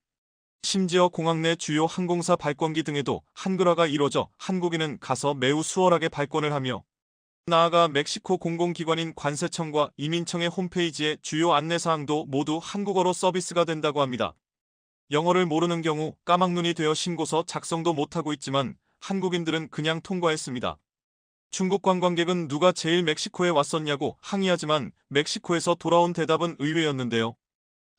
심지어 공항 내 주요 항공사 발권기 등에도 한글화가 이뤄져 한국인은 가서 매우 수월하게 발권을 하며 나아가 멕시코 공공기관인 관세청과 이민청의 홈페이지에 주요 안내사항도 모두 한국어로 서비스가 된다고 합니다. 영어를 모르는 경우 까막눈이 되어 신고서 작성도 못하고 있지만 한국인들은 그냥 통과했습니다. 중국 관광객은 누가 제일 멕시코에 왔었냐고 항의하지만 멕시코에서 돌아온 대답은 의외였는데요.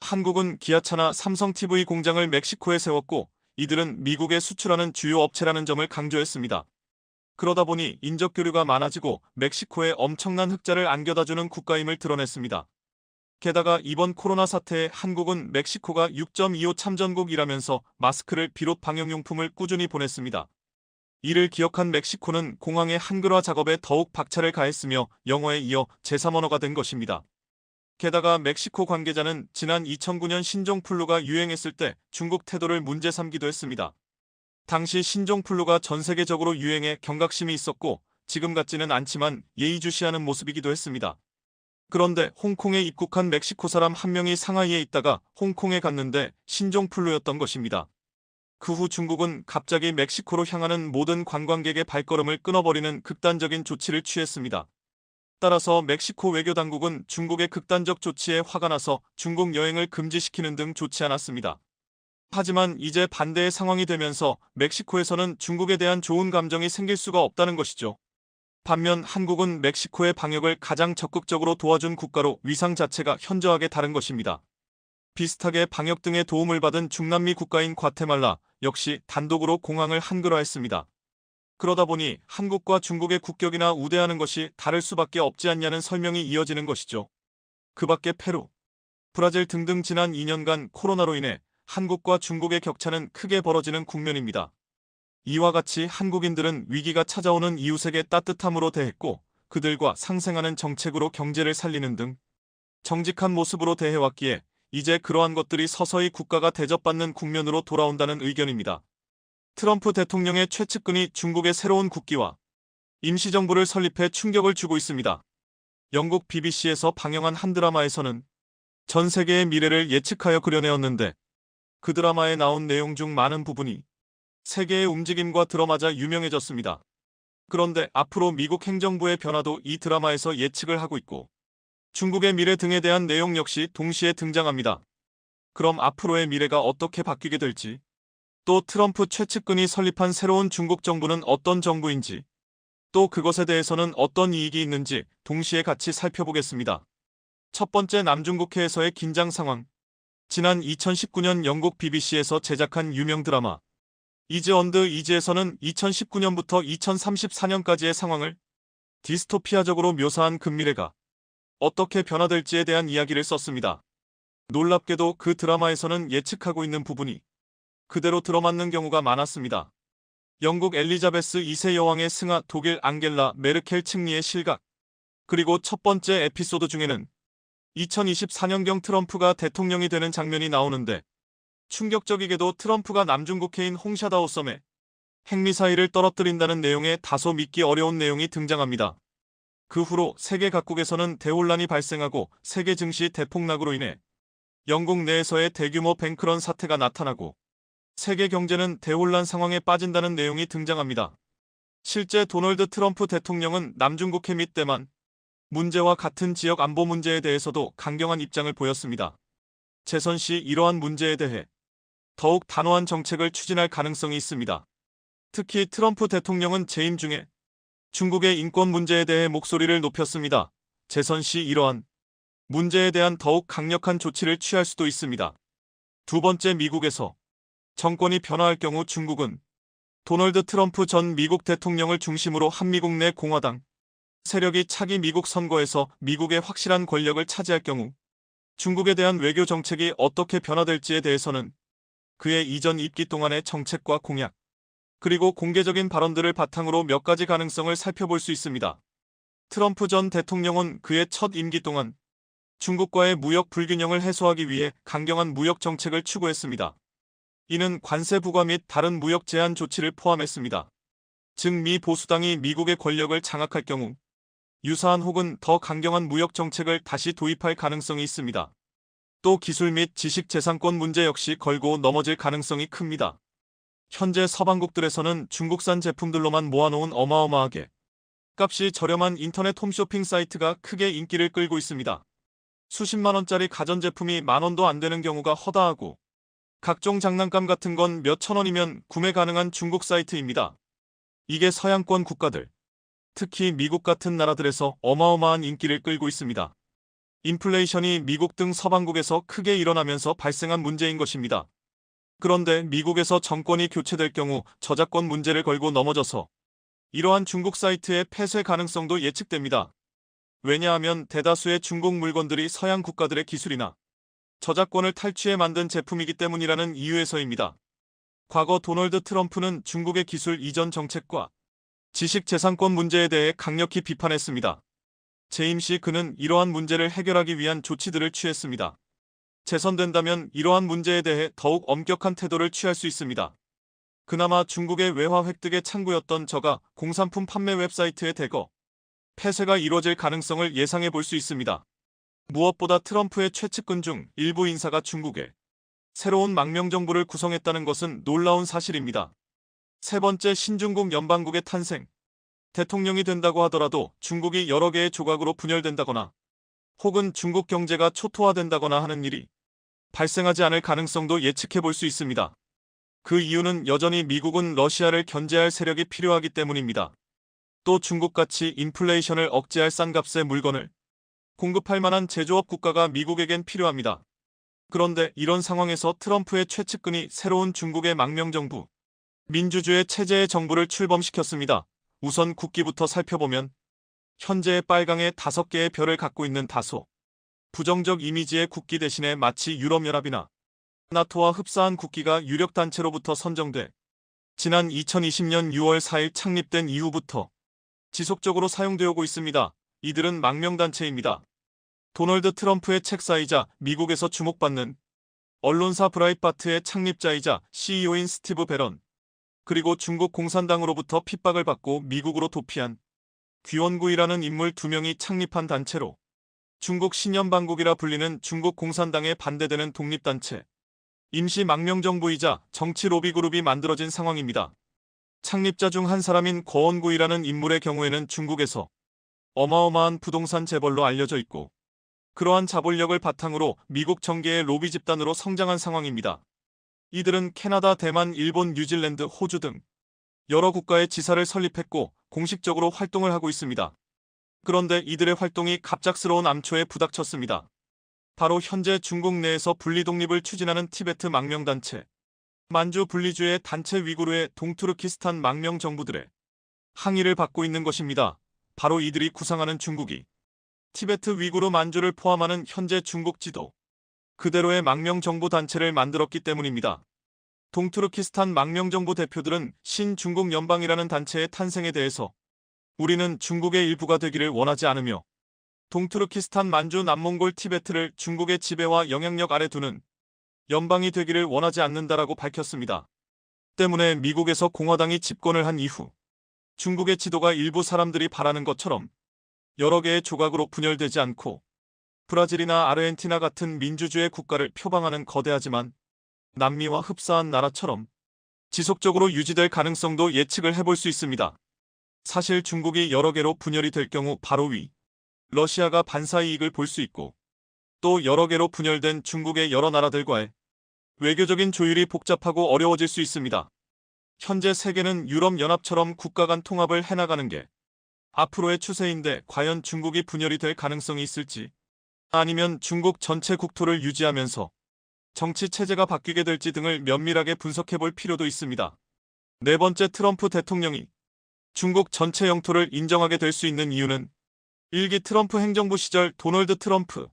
한국은 기아차나 삼성 TV 공장을 멕시코에 세웠고 이들은 미국에 수출하는 주요 업체라는 점을 강조했습니다. 그러다 보니 인적 교류가 많아지고 멕시코에 엄청난 흑자를 안겨다주는 국가임을 드러냈습니다. 게다가 이번 코로나 사태에 한국은 멕시코가 6.25 참전국이라면서 마스크를 비롯 방역용품을 꾸준히 보냈습니다. 이를 기억한 멕시코는 공항의 한글화 작업에 더욱 박차를 가했으며 영어에 이어 제3언어가 된 것입니다. 게다가 멕시코 관계자는 지난 2009년 신종플루가 유행했을 때 중국 태도를 문제 삼기도 했습니다. 당시 신종플루가 전 세계적으로 유행해 경각심이 있었고 지금 같지는 않지만 예의주시하는 모습이기도 했습니다. 그런데 홍콩에 입국한 멕시코 사람 한 명이 상하이에 있다가 홍콩에 갔는데 신종플루였던 것입니다. 그 후 중국은 갑자기 멕시코로 향하는 모든 관광객의 발걸음을 끊어버리는 극단적인 조치를 취했습니다. 따라서 멕시코 외교당국은 중국의 극단적 조치에 화가 나서 중국 여행을 금지시키는 등 좋지 않았습니다. 하지만 이제 반대의 상황이 되면서 멕시코에서는 중국에 대한 좋은 감정이 생길 수가 없다는 것이죠. 반면 한국은 멕시코의 방역을 가장 적극적으로 도와준 국가로 위상 자체가 현저하게 다른 것입니다. 비슷하게 방역 등의 도움을 받은 중남미 국가인 과테말라 역시 단독으로 공항을 한글화했습니다. 그러다 보니 한국과 중국의 국격이나 우대하는 것이 다를 수밖에 없지 않냐는 설명이 이어지는 것이죠. 그 밖에 페루, 브라질 등등 지난 2년간 코로나로 인해 한국과 중국의 격차는 크게 벌어지는 국면입니다. 이와 같이 한국인들은 위기가 찾아오는 이웃에게 따뜻함으로 대했고 그들과 상생하는 정책으로 경제를 살리는 등 정직한 모습으로 대해왔기에 이제 그러한 것들이 서서히 국가가 대접받는 국면으로 돌아온다는 의견입니다. 트럼프 대통령의 최측근이 중국의 새로운 국기와 임시정부를 설립해 충격을 주고 있습니다. 영국 BBC에서 방영한 한 드라마에서는 전 세계의 미래를 예측하여 그려내었는데 그 드라마에 나온 내용 중 많은 부분이 세계의 움직임과 들어맞아 유명해졌습니다. 그런데 앞으로 미국 행정부의 변화도 이 드라마에서 예측을 하고 있고 중국의 미래 등에 대한 내용 역시 동시에 등장합니다. 그럼 앞으로의 미래가 어떻게 바뀌게 될지, 또 트럼프 최측근이 설립한 새로운 중국 정부는 어떤 정부인지, 또 그것에 대해서는 어떤 이익이 있는지 동시에 같이 살펴보겠습니다. 첫 번째, 남중국해에서의 긴장 상황. 지난 2019년 영국 BBC에서 제작한 유명 드라마 이즈 언더 이즈에서는 2019년부터 2034년까지의 상황을 디스토피아적으로 묘사한 근미래가 어떻게 변화될지에 대한 이야기를 썼습니다. 놀랍게도 그 드라마에서는 예측하고 있는 부분이 그대로 들어맞는 경우가 많았습니다. 영국 엘리자베스 2세 여왕의 승하, 독일 앙겔라 메르켈 측리의 실각, 그리고 첫 번째 에피소드 중에는 2024년경 트럼프가 대통령이 되는 장면이 나오는데 충격적이게도 트럼프가 남중국해인 홍샤다오섬에 핵미사일을 떨어뜨린다는 내용의 다소 믿기 어려운 내용이 등장합니다. 그 후로 세계 각국에서는 대혼란이 발생하고 세계 증시 대폭락으로 인해 영국 내에서의 대규모 뱅크런 사태가 나타나고 세계 경제는 대혼란 상황에 빠진다는 내용이 등장합니다. 실제 도널드 트럼프 대통령은 남중국해 및 대만 문제와 같은 지역 안보 문제에 대해서도 강경한 입장을 보였습니다. 재선 시 이러한 문제에 대해 더욱 단호한 정책을 추진할 가능성이 있습니다. 특히 트럼프 대통령은 재임 중에 중국의 인권 문제에 대해 목소리를 높였습니다. 재선 시 이러한 문제에 대한 더욱 강력한 조치를 취할 수도 있습니다. 두 번째, 미국에서 정권이 변화할 경우 중국은 도널드 트럼프 전 미국 대통령을 중심으로 한미국 내 공화당 세력이 차기 미국 선거에서 미국의 확실한 권력을 차지할 경우 중국에 대한 외교 정책이 어떻게 변화될지에 대해서는 그의 이전 임기 동안의 정책과 공약, 그리고 공개적인 발언들을 바탕으로 몇 가지 가능성을 살펴볼 수 있습니다. 트럼프 전 대통령은 그의 첫 임기 동안 중국과의 무역 불균형을 해소하기 위해 강경한 무역 정책을 추구했습니다. 이는 관세 부과 및 다른 무역 제한 조치를 포함했습니다. 즉, 미 보수당이 미국의 권력을 장악할 경우 유사한 혹은 더 강경한 무역 정책을 다시 도입할 가능성이 있습니다. 또 기술 및 지식재산권 문제 역시 걸고 넘어질 가능성이 큽니다. 현재 서방국들에서는 중국산 제품들로만 모아놓은 어마어마하게 값이 저렴한 인터넷 홈쇼핑 사이트가 크게 인기를 끌고 있습니다. 수십만 원짜리 가전제품이 만 원도 안 되는 경우가 허다하고 각종 장난감 같은 건 몇천 원이면 구매 가능한 중국 사이트입니다. 이게 서양권 국가들, 특히 미국 같은 나라들에서 어마어마한 인기를 끌고 있습니다. 인플레이션이 미국 등 서방국에서 크게 일어나면서 발생한 문제인 것입니다. 그런데 미국에서 정권이 교체될 경우 저작권 문제를 걸고 넘어져서 이러한 중국 사이트의 폐쇄 가능성도 예측됩니다. 왜냐하면 대다수의 중국 물건들이 서양 국가들의 기술이나 저작권을 탈취해 만든 제품이기 때문이라는 이유에서입니다. 과거 도널드 트럼프는 중국의 기술 이전 정책과 지식재산권 문제에 대해 강력히 비판했습니다. 재임 시 그는 이러한 문제를 해결하기 위한 조치들을 취했습니다. 재선된다면 이러한 문제에 대해 더욱 엄격한 태도를 취할 수 있습니다. 그나마 중국의 외화 획득의 창구였던 저가 공산품 판매 웹사이트의 대거 폐쇄가 이뤄질 가능성을 예상해 볼 수 있습니다. 무엇보다 트럼프의 최측근 중 일부 인사가 중국에 새로운 망명정부를 구성했다는 것은 놀라운 사실입니다. 세 번째, 신중국 연방국의 탄생. 대통령이 된다고 하더라도 중국이 여러 개의 조각으로 분열된다거나 혹은 중국 경제가 초토화된다거나 하는 일이 발생하지 않을 가능성도 예측해 볼 수 있습니다. 그 이유는 여전히 미국은 러시아를 견제할 세력이 필요하기 때문입니다. 또 중국같이 인플레이션을 억제할 싼 값의 물건을 공급할 만한 제조업 국가가 미국에겐 필요합니다. 그런데 이런 상황에서 트럼프의 최측근이 새로운 중국의 망명정부, 민주주의 체제의 정부를 출범시켰습니다. 우선 국기부터 살펴보면 현재의 빨강에 5개의 별을 갖고 있는 다소 부정적 이미지의 국기 대신에 마치 유럽연합이나 나토와 흡사한 국기가 유력단체로부터 선정돼 지난 2020년 6월 4일 창립된 이후부터 지속적으로 사용되어 오고 있습니다. 이들은 망명단체입니다. 도널드 트럼프의 책사이자 미국에서 주목받는 언론사 브라이트바트의 창립자이자 CEO인 스티브 배런, 그리고 중국 공산당으로부터 핍박을 받고 미국으로 도피한 귀원구이라는 인물 2명이 창립한 단체로 중국 신연방국이라 불리는 중국 공산당에 반대되는 독립단체, 임시 망명정부이자 정치 로비그룹이 만들어진 상황입니다. 창립자 중 한 사람인 거원구이라는 인물의 경우에는 중국에서 어마어마한 부동산 재벌로 알려져 있고 그러한 자본력을 바탕으로 미국 정계의 로비 집단으로 성장한 상황입니다. 이들은 캐나다, 대만, 일본, 뉴질랜드, 호주 등 여러 국가의 지사를 설립했고 공식적으로 활동을 하고 있습니다. 그런데 이들의 활동이 갑작스러운 암초에 부닥쳤습니다. 바로 현재 중국 내에서 분리독립을 추진하는 티베트 망명단체, 만주 분리주의 단체 위구르의 동투르키스탄 망명정부들의 항의를 받고 있는 것입니다. 바로 이들이 구상하는 중국이 티베트 위구르 만주를 포함하는 현재 중국 지도 그대로의 망명정부 단체를 만들었기 때문입니다. 동투르키스탄 망명정부 대표들은 신중국 연방이라는 단체의 탄생에 대해서 우리는 중국의 일부가 되기를 원하지 않으며 동투르키스탄 만주 남몽골 티베트를 중국의 지배와 영향력 아래 두는 연방이 되기를 원하지 않는다라고 밝혔습니다. 때문에 미국에서 공화당이 집권을 한 이후 중국의 지도가 일부 사람들이 바라는 것처럼 여러 개의 조각으로 분열되지 않고 브라질이나 아르헨티나 같은 민주주의 국가를 표방하는 거대하지만 남미와 흡사한 나라처럼 지속적으로 유지될 가능성도 예측을 해볼 수 있습니다. 사실 중국이 여러 개로 분열이 될 경우 바로 위 러시아가 반사이익을 볼 수 있고 또 여러 개로 분열된 중국의 여러 나라들과의 외교적인 조율이 복잡하고 어려워질 수 있습니다. 현재 세계는 유럽연합처럼 국가 간 통합을 해나가는 게 앞으로의 추세인데 과연 중국이 분열이 될 가능성이 있을지 아니면 중국 전체 국토를 유지하면서 정치 체제가 바뀌게 될지 등을 면밀하게 분석해 볼 필요도 있습니다. 네 번째, 트럼프 대통령이 중국 전체 영토를 인정하게 될 수 있는 이유는 1기 트럼프 행정부 시절 도널드 트럼프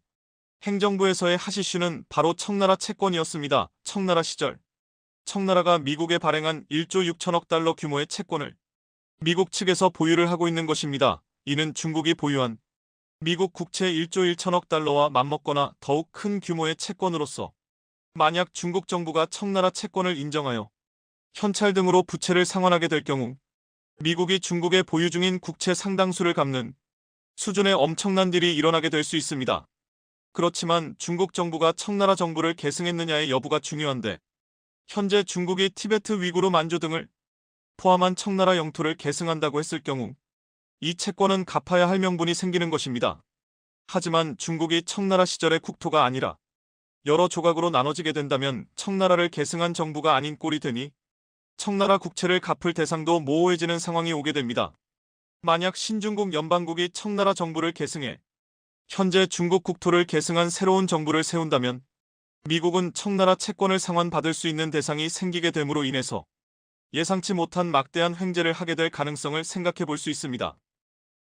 행정부에서의 핫 이슈는 바로 청나라 채권이었습니다. 청나라 시절 청나라가 미국에 발행한 1조 6천억 달러 규모의 채권을 미국 측에서 보유를 하고 있는 것입니다. 이는 중국이 보유한 미국 국채 1조 1천억 달러와 맞먹거나 더욱 큰 규모의 채권으로서 만약 중국 정부가 청나라 채권을 인정하여 현찰 등으로 부채를 상환하게 될 경우 미국이 중국에 보유 중인 국채 상당수를 갚는 수준의 엄청난 일이 일어나게 될 수 있습니다. 그렇지만 중국 정부가 청나라 정부를 계승했느냐의 여부가 중요한데 현재 중국이 티베트 위구르 만주 등을 포함한 청나라 영토를 계승한다고 했을 경우 이 채권은 갚아야 할 명분이 생기는 것입니다. 하지만 중국이 청나라 시절의 국토가 아니라 여러 조각으로 나눠지게 된다면 청나라를 계승한 정부가 아닌 꼴이 되니 청나라 국채를 갚을 대상도 모호해지는 상황이 오게 됩니다. 만약 신중국 연방국이 청나라 정부를 계승해 현재 중국 국토를 계승한 새로운 정부를 세운다면 미국은 청나라 채권을 상환받을 수 있는 대상이 생기게 됨으로 인해서 예상치 못한 막대한 횡재를 하게 될 가능성을 생각해 볼 수 있습니다.